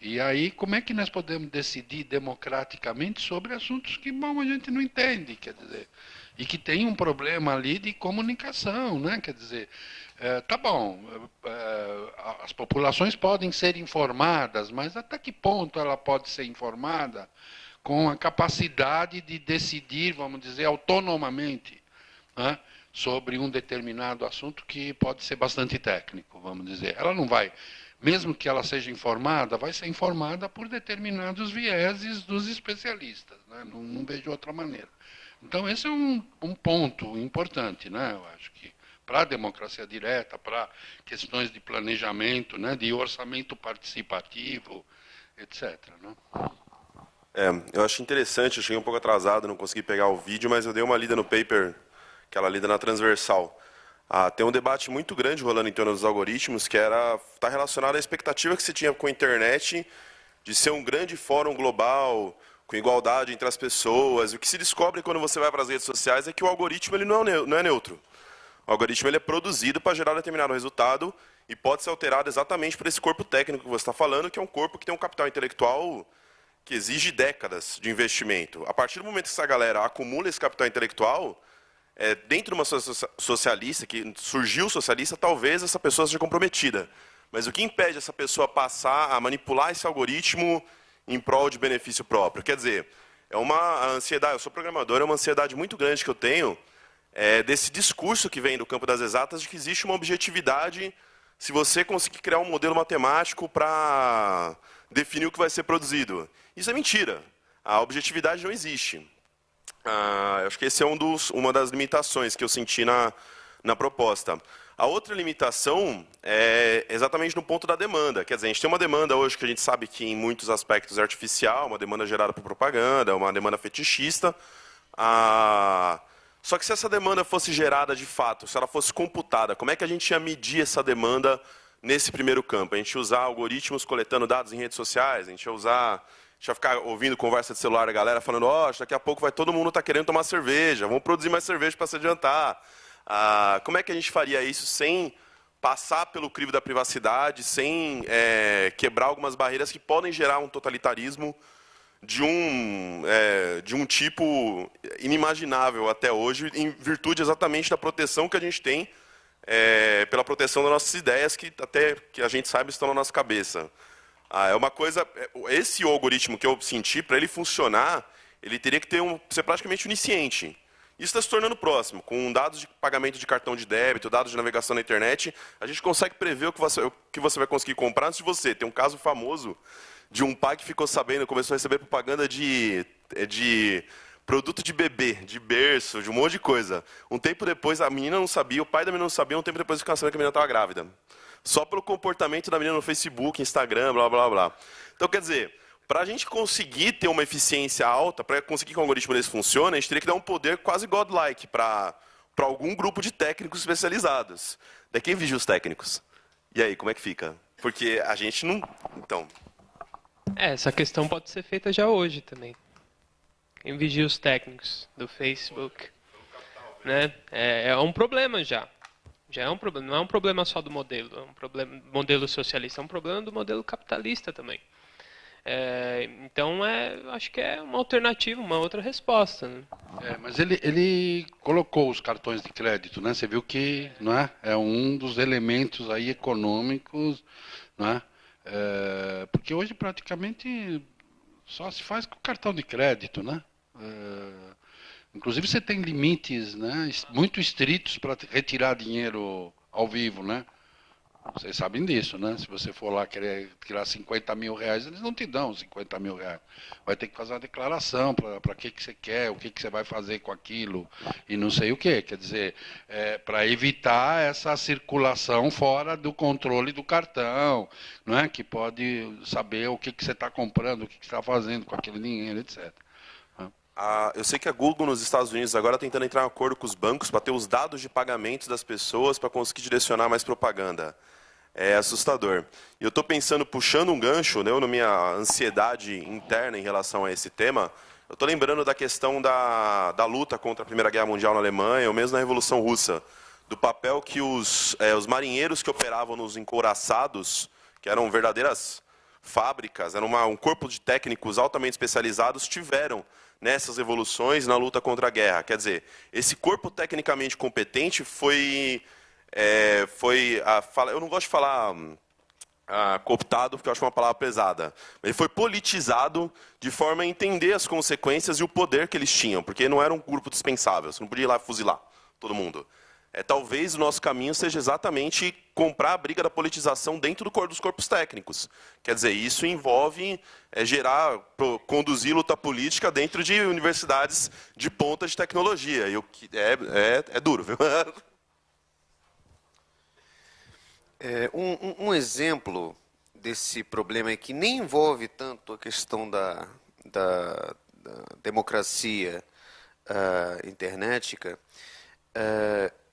E aí, como é que nós podemos decidir democraticamente sobre assuntos que, bom, a gente não entende, quer dizer, e que tem um problema ali de comunicação, né? Quer dizer, tá bom, as populações podem ser informadas, mas até que ponto ela pode ser informada com a capacidade de decidir, vamos dizer, autonomamente, né, sobre um determinado assunto que pode ser bastante técnico, vamos dizer. Ela não vai, mesmo que ela seja informada, vai ser informada por determinados vieses dos especialistas, né? Não vejo outra maneira. Então, esse é um ponto importante, né? Eu acho que para a democracia direta, para questões de planejamento, né, de orçamento participativo, etc., né? Eu acho interessante, eu cheguei um pouco atrasado, não consegui pegar o vídeo, mas eu dei uma lida no paper, aquela lida na transversal. Tem um debate muito grande rolando em torno dos algoritmos, que está relacionado à expectativa que se tinha com a internet de ser um grande fórum global, com igualdade entre as pessoas. O que se descobre quando você vai para as redes sociais é que o algoritmo ele não é neutro. O algoritmo ele é produzido para gerar determinado resultado e pode ser alterado exatamente por esse corpo técnico que você está falando, que é um corpo que tem um capital intelectual que exige décadas de investimento. A partir do momento que essa galera acumula esse capital intelectual, dentro de uma socialista, que surgiu socialista, talvez essa pessoa seja comprometida. Mas o que impede essa pessoa passar a manipular esse algoritmo em prol de benefício próprio? Quer dizer, é uma ansiedade, eu sou programador, é uma ansiedade muito grande que eu tenho desse discurso que vem do campo das exatas de que existe uma objetividade se você conseguir criar um modelo matemático para definir o que vai ser produzido. Isso é mentira. A objetividade não existe. Eu acho que esse é uma das limitações que eu senti na proposta. A outra limitação é exatamente no ponto da demanda. Quer dizer, a gente tem uma demanda hoje que a gente sabe que em muitos aspectos é artificial, uma demanda gerada por propaganda, uma demanda fetichista. Só que se essa demanda fosse gerada de fato, se ela fosse computada, como é que a gente ia medir essa demanda nesse primeiro campo? A gente ia usar algoritmos coletando dados em redes sociais, a gente ia usar já ficar ouvindo conversa de celular da galera falando, ó, daqui a pouco vai todo mundo tá querendo tomar cerveja, vamos produzir mais cerveja para se adiantar. Como é que a gente faria isso sem passar pelo crivo da privacidade, sem quebrar algumas barreiras que podem gerar um totalitarismo de um tipo inimaginável até hoje, em virtude exatamente da proteção que a gente tem, pela proteção das nossas ideias, que até que a gente saiba estão na nossa cabeça. É uma coisa, esse algoritmo que eu senti, para ele funcionar, ele teria que ser praticamente onisciente. Isso está se tornando próximo. Com dados de pagamento de cartão de débito, dados de navegação na internet, a gente consegue prever o que você vai conseguir comprar antes de você. Tem um caso famoso de um pai que ficou sabendo, começou a receber propaganda de produto de bebê, de berço, de um monte de coisa. Um tempo depois, a menina não sabia, o pai da menina não sabia, um tempo depois ficou sabendo que a menina estava grávida. Só pelo comportamento da menina no Facebook, Instagram, blá, blá, blá. Então, quer dizer, para a gente conseguir ter uma eficiência alta, para conseguir que o algoritmo desse funcione, a gente teria que dar um poder quase godlike para algum grupo de técnicos especializados. Daí quem vigia os técnicos? E aí, como é que fica? Porque a gente não... Então... Essa questão pode ser feita já hoje também. Quem vigia os técnicos do Facebook? Né? É um problema já. Já é um problema. Não é um problema só do modelo. É um problema do modelo socialista. É um problema do modelo capitalista também. Então, acho que é uma alternativa, uma outra resposta. Né? Mas ele colocou os cartões de crédito, né? Você viu que, não é um dos elementos aí econômicos, não é? Porque hoje praticamente só se faz com cartão de crédito, né? Inclusive você tem limites, né, muito estritos para retirar dinheiro ao vivo, né? Vocês sabem disso, né? Se você for lá querer tirar 50 mil reais, eles não te dão 50 mil reais. Vai ter que fazer uma declaração para que você quer, o que você vai fazer com aquilo e não sei o que. Quer dizer, para evitar essa circulação fora do controle do cartão, não é? Que pode saber o que você está comprando, o que você está fazendo com aquele dinheiro, etc. Eu sei que a Google nos Estados Unidos agora está tentando entrar em acordo com os bancos para ter os dados de pagamento das pessoas para conseguir direcionar mais propaganda. É assustador. E eu estou pensando, puxando um gancho, né, na minha ansiedade interna em relação a esse tema, eu estou lembrando da questão da luta contra a Primeira Guerra Mundial na Alemanha, ou mesmo na Revolução Russa, do papel que os marinheiros que operavam nos encouraçados, que eram verdadeiras fábricas, era um corpo de técnicos altamente especializados, tiveram nessas revoluções na luta contra a guerra. Quer dizer, esse corpo tecnicamente competente eu não gosto de falar cooptado, porque eu acho uma palavra pesada. Ele foi politizado de forma a entender as consequências e o poder que eles tinham, porque não era um grupo dispensável, você não podia ir lá fuzilar todo mundo. Talvez o nosso caminho seja exatamente comprar a briga da politização dentro dos corpos técnicos. Quer dizer, isso envolve conduzir luta política dentro de universidades de ponta de tecnologia. E é duro, viu? Um exemplo desse problema é que nem envolve tanto a questão da democracia internética,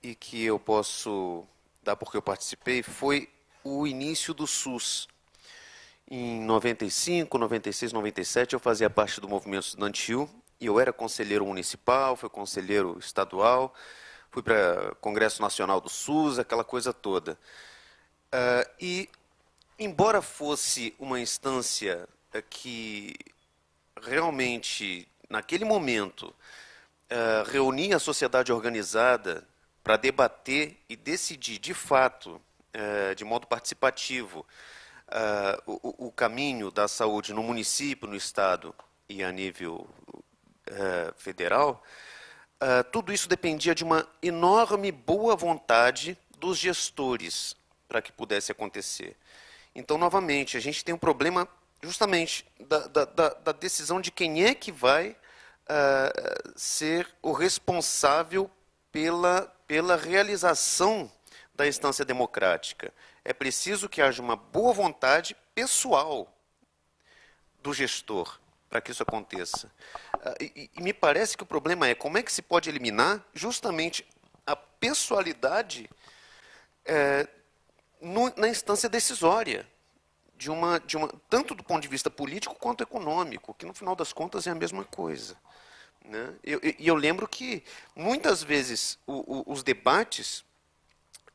e que eu posso dar porque eu participei, foi o início do SUS. Em 95, 96, 97, eu fazia parte do movimento estudantil e eu era conselheiro municipal, fui conselheiro estadual, fui para Congresso Nacional do SUS, aquela coisa toda. E, embora fosse uma instância que realmente, naquele momento, reunia a sociedade organizada para debater e decidir, de fato, de modo participativo, o caminho da saúde no município, no estado e a nível federal, tudo isso dependia de uma enorme boa vontade dos gestores para que pudesse acontecer. Então, novamente, a gente tem um problema justamente da decisão de quem é que vai ser o responsável pela realização da instância democrática. É preciso que haja uma boa vontade pessoal do gestor para que isso aconteça. E me parece que o problema é como é que se pode eliminar justamente a pessoalidade na instância decisória, tanto do ponto de vista político quanto econômico, que no final das contas é a mesma coisa, né? E eu lembro que muitas vezes os debates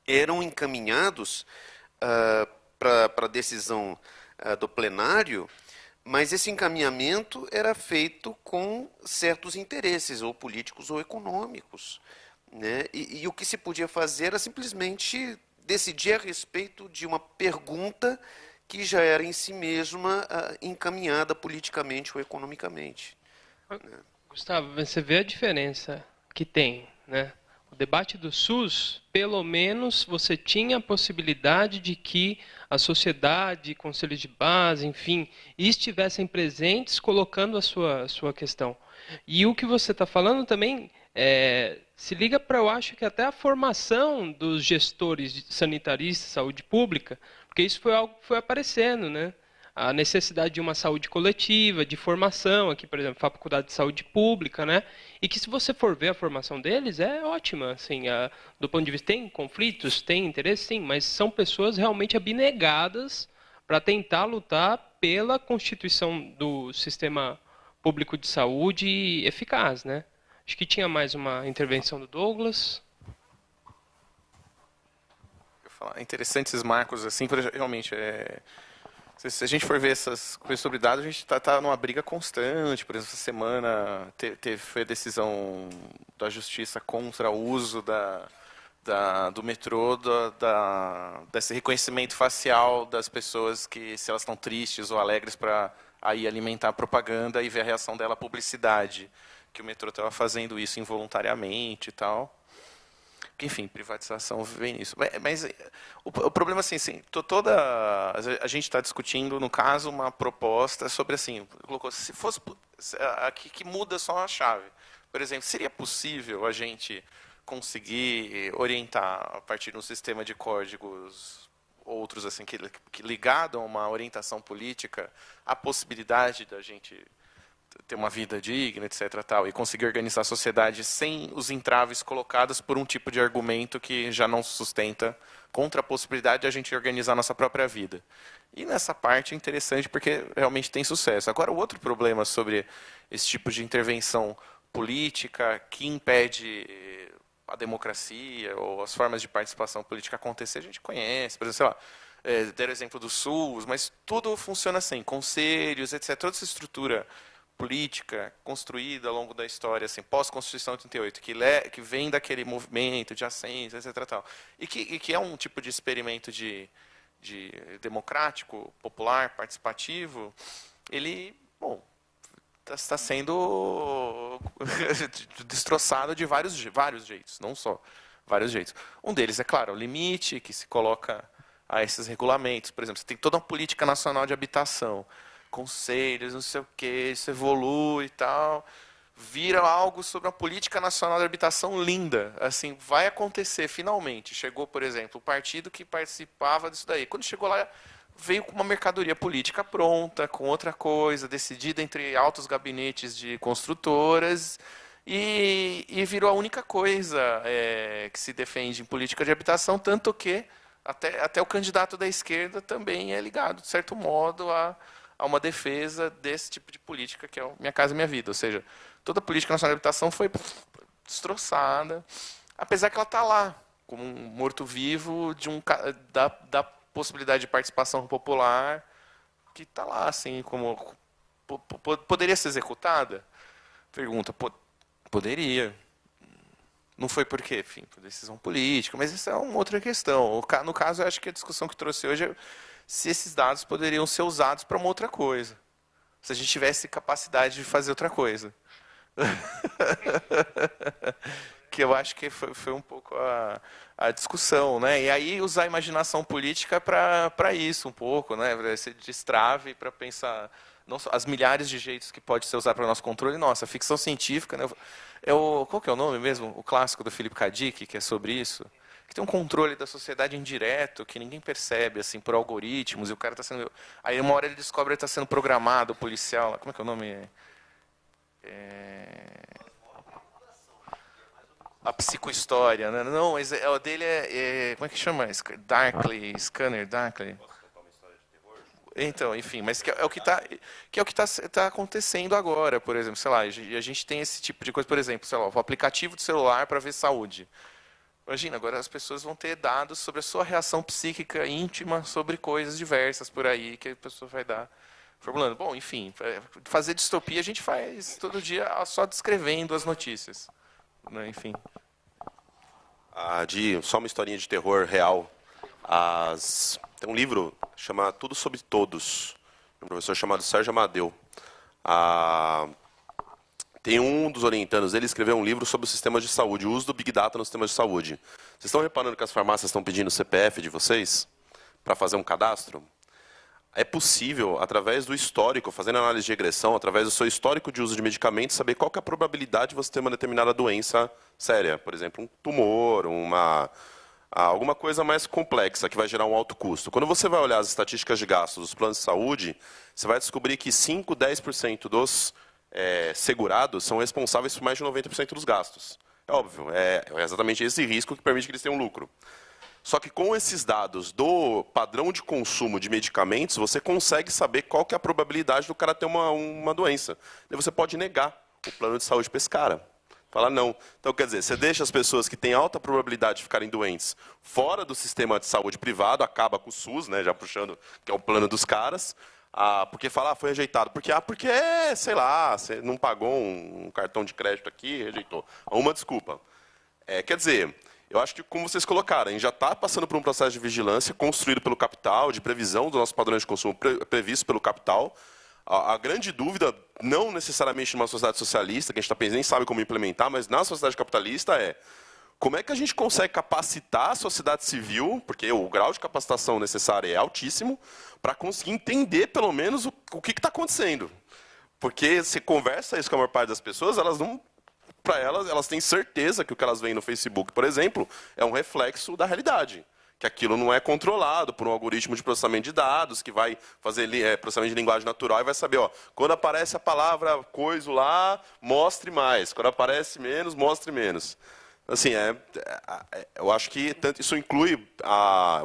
eram encaminhados para a decisão do plenário, mas esse encaminhamento era feito com certos interesses, ou políticos ou econômicos, né? E o que se podia fazer era simplesmente decidir a respeito de uma pergunta que já era em si mesma encaminhada politicamente ou economicamente. Gustavo, você vê a diferença que tem, né? O debate do SUS, pelo menos você tinha a possibilidade de que a sociedade, conselhos de base, enfim, estivessem presentes colocando a sua questão. E o que você está falando também se liga para, eu acho que até a formação dos gestores sanitaristas, saúde pública, porque isso foi algo que foi aparecendo, né? A necessidade de uma saúde coletiva, de formação, aqui, por exemplo, Faculdade de Saúde Pública, né? E que, se você for ver a formação deles, é ótima, assim, do ponto de vista, tem conflitos, tem interesse, sim, mas são pessoas realmente abnegadas para tentar lutar pela constituição do sistema público de saúde eficaz, né? Acho que tinha mais uma intervenção do Douglas. É interessante esses marcos, assim, realmente, se a gente for ver essas coisas sobre dados, a gente está numa briga constante. Por exemplo, essa semana foi a decisão da justiça contra o uso do metrô, desse reconhecimento facial das pessoas, que se elas estão tristes ou alegres, para aí alimentar a propaganda e ver a reação dela à publicidade, que o metrô estava fazendo isso involuntariamente e tal. Enfim, privatização vem nisso. Mas o problema, assim, a gente está discutindo, no caso, uma proposta sobre, assim, se fosse aqui que muda só a chave. Por exemplo, seria possível a gente conseguir orientar, a partir de um sistema de códigos outros, assim, que ligado a uma orientação política, a possibilidade da gente ter uma vida digna, etc. Tal, e conseguir organizar a sociedade sem os entraves colocados por um tipo de argumento que já não sustenta, contra a possibilidade de a gente organizar a nossa própria vida. E nessa parte é interessante porque realmente tem sucesso. Agora, o outro problema sobre esse tipo de intervenção política que impede a democracia ou as formas de participação política acontecer, a gente conhece. Por exemplo, sei lá, deram o exemplo do SUS, mas tudo funciona assim, conselhos, etc. Toda essa estrutura política construída ao longo da história, assim, pós-Constituição de 88, que vem daquele movimento de ascenso, etc. Tal, e que é um tipo de experimento de democrático, popular, participativo, ele, bom, está sendo destroçado de vários jeitos, não só vários jeitos. Um deles, é claro, o limite que se coloca a esses regulamentos. Por exemplo, você tem toda uma política nacional de habitação, conselhos, não sei o que, isso evolui e tal, vira algo sobre uma política nacional de habitação linda. Assim, vai acontecer finalmente. Chegou, por exemplo, o partido que participava disso daí. Quando chegou lá, veio com uma mercadoria política pronta, com outra coisa, decidida entre altos gabinetes de construtoras, e virou a única coisa que se defende em política de habitação, tanto que até o candidato da esquerda também é ligado, de certo modo, a uma defesa desse tipo de política, que é o Minha Casa Minha Vida. Ou seja, toda a política nacional de habitação foi destroçada, apesar que ela está lá, como um morto-vivo da possibilidade de participação popular, que está lá, assim, como poderia ser executada? Pergunta, poderia. Não foi por quê? Enfim, por decisão política, mas isso é uma outra questão. No caso, eu acho que a discussão que trouxe hoje é se esses dados poderiam ser usados para uma outra coisa. Se a gente tivesse capacidade de fazer outra coisa. Que eu acho que foi um pouco a discussão, né? E aí usar a imaginação política para isso um pouco, né? Para esse destrave, para pensar não só as milhares de jeitos que pode ser usado para o nosso controle. Nossa, ficção científica, né? Qual que é o nome mesmo? O clássico do Philip K. Dick, que é sobre isso. Que tem um controle da sociedade indireto, que ninguém percebe, assim, por algoritmos, e o cara está sendo... Aí uma hora ele descobre que ele está sendo programado, policial. Como é que é o nome? A psicohistória, né? Não, mas o dele como é que chama? Darkly, Scanner, Darkly. Então, enfim, mas que é o que tá acontecendo agora, por exemplo, sei lá, a gente tem esse tipo de coisa, por exemplo, sei lá, o aplicativo do celular para ver saúde. Imagina, agora as pessoas vão ter dados sobre a sua reação psíquica íntima sobre coisas diversas por aí que a pessoa vai dar formulando. Bom, enfim, fazer distopia a gente faz todo dia só descrevendo as notícias, né? Enfim. Só uma historinha de terror real. Tem um livro chama Tudo sobre Todos, de um professor chamado Sérgio Amadeu. Tem um dos orientandos, ele escreveu um livro sobre os sistemas de saúde, o uso do Big Data nos sistemas de saúde. Vocês estão reparando que as farmácias estão pedindo o CPF de vocês para fazer um cadastro? É possível, através do histórico, fazendo análise de regressão, através do seu histórico de uso de medicamentos, saber qual que é a probabilidade de você ter uma determinada doença séria. Por exemplo, um tumor, alguma coisa mais complexa que vai gerar um alto custo. Quando você vai olhar as estatísticas de gastos dos planos de saúde, você vai descobrir que 5, 10% dos segurados são responsáveis por mais de 90% dos gastos. É óbvio, é exatamente esse risco que permite que eles tenham lucro. Só que com esses dados do padrão de consumo de medicamentos, você consegue saber qual que é a probabilidade do cara ter uma doença. E você pode negar o plano de saúde para esse cara. Fala não. Então, quer dizer, você deixa as pessoas que têm alta probabilidade de ficarem doentes fora do sistema de saúde privado, acaba com o SUS, né, já puxando, que é o plano dos caras, porque fala, foi rejeitado. Porque, sei lá, você não pagou um cartão de crédito aqui, rejeitou. Uma desculpa. Quer dizer, eu acho que, como vocês colocaram, a gente já está passando por um processo de vigilância construído pelo capital, de previsão dos nossos padrões de consumo previsto pelo capital. A grande dúvida, não necessariamente numa sociedade socialista, que a gente nem sabe como implementar, mas na sociedade capitalista como é que a gente consegue capacitar a sociedade civil, porque o grau de capacitação necessário é altíssimo, para conseguir entender, pelo menos, o que está acontecendo. Porque se conversa isso com a maior parte das pessoas, para elas têm certeza que o que elas veem no Facebook, por exemplo, é um reflexo da realidade. Que aquilo não é controlado por um algoritmo de processamento de dados, que vai fazer processamento de linguagem natural e vai saber, quando aparece a palavra coisa lá, mostre mais. Quando aparece menos, mostre menos. Assim, eu acho que isso inclui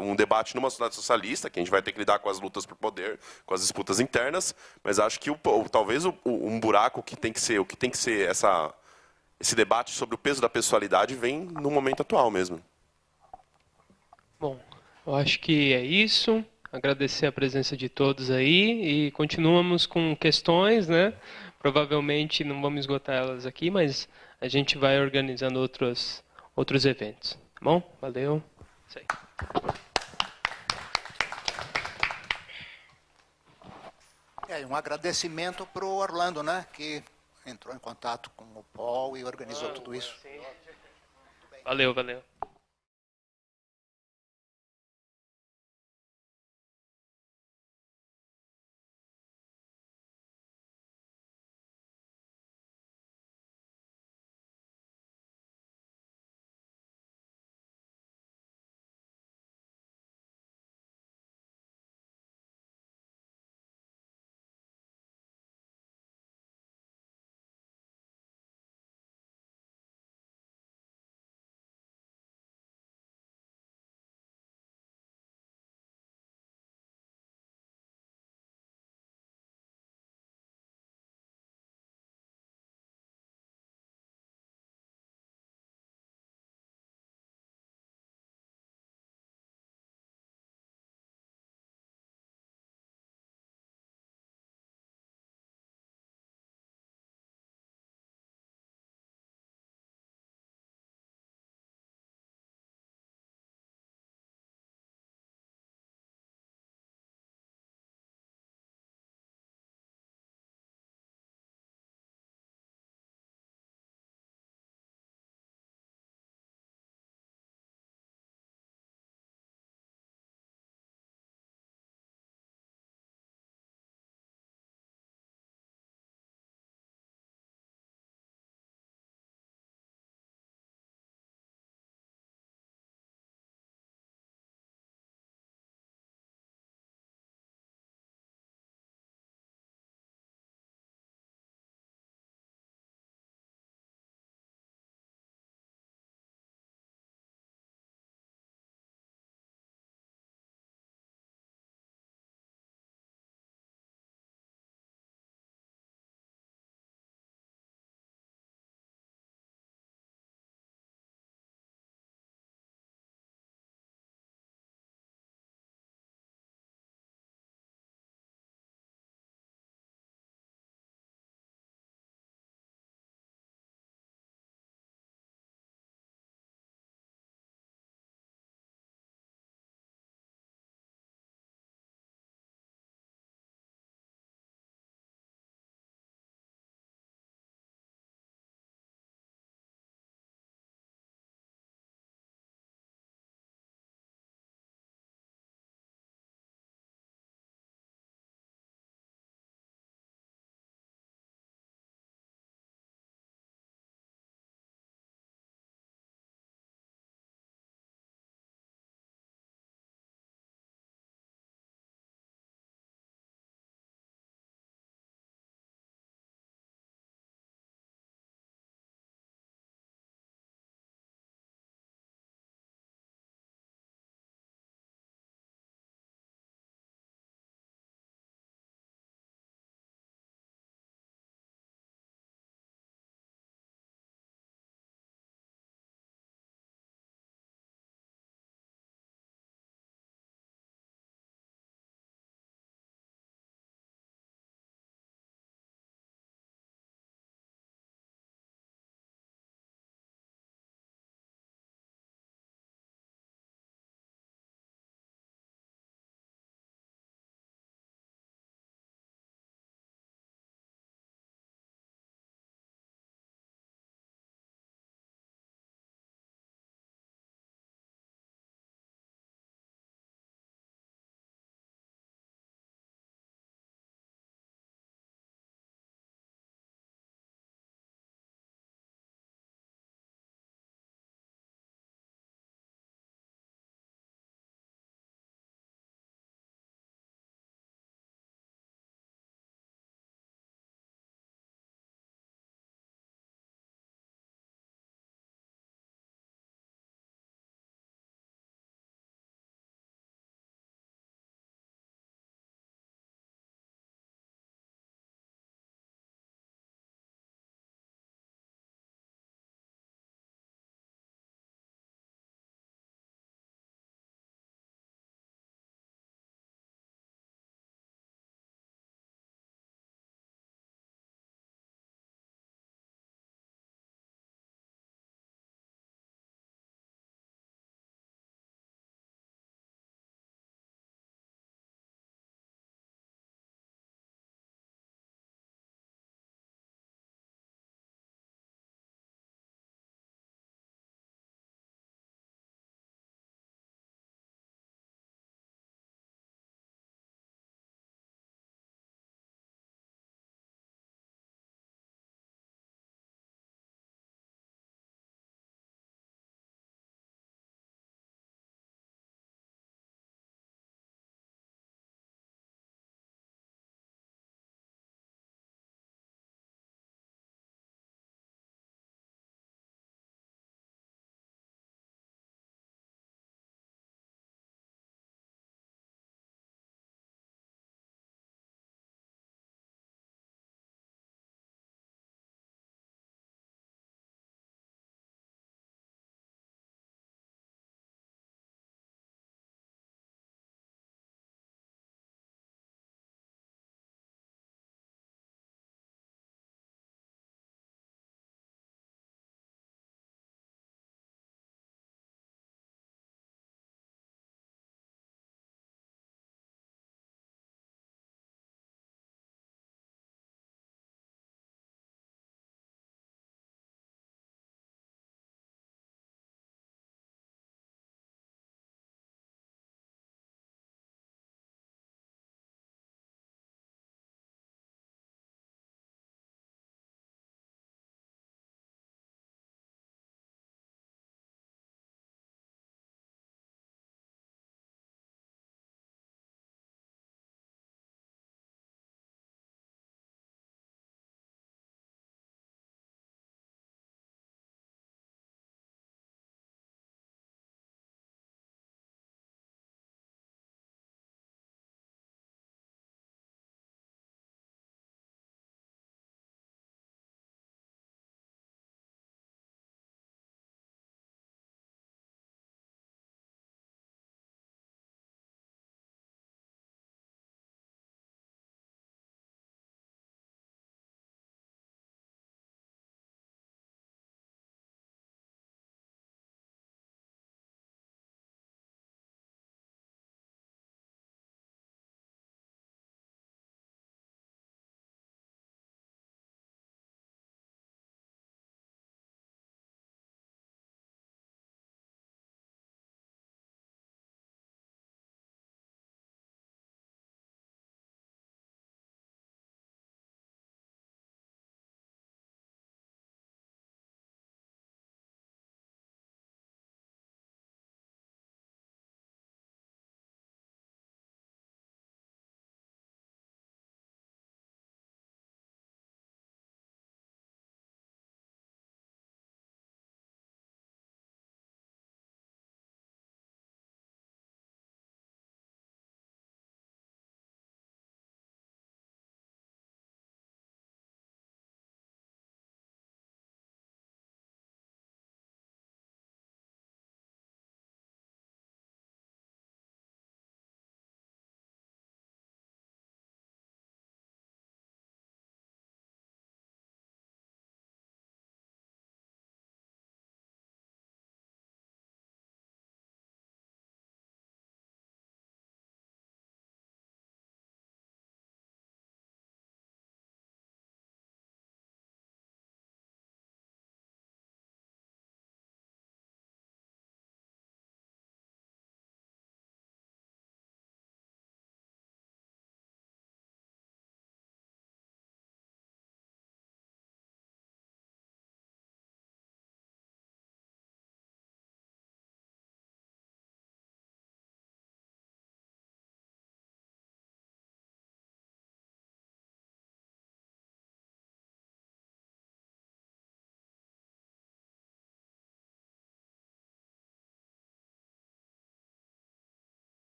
um debate numa sociedade socialista, que a gente vai ter que lidar com as lutas por poder, com as disputas internas, mas acho que talvez um buraco que tem que ser, esse debate sobre o peso da pessoalidade vem no momento atual mesmo. Bom, eu acho que é isso. Agradecer a presença de todos aí e continuamos com questões, né? Provavelmente não vamos esgotar elas aqui, mas a gente vai organizando outros eventos. Tá bom? Valeu. Isso aí. Um agradecimento para o Orlando, né? Que entrou em contato com o Paul e organizou tudo isso. Valeu.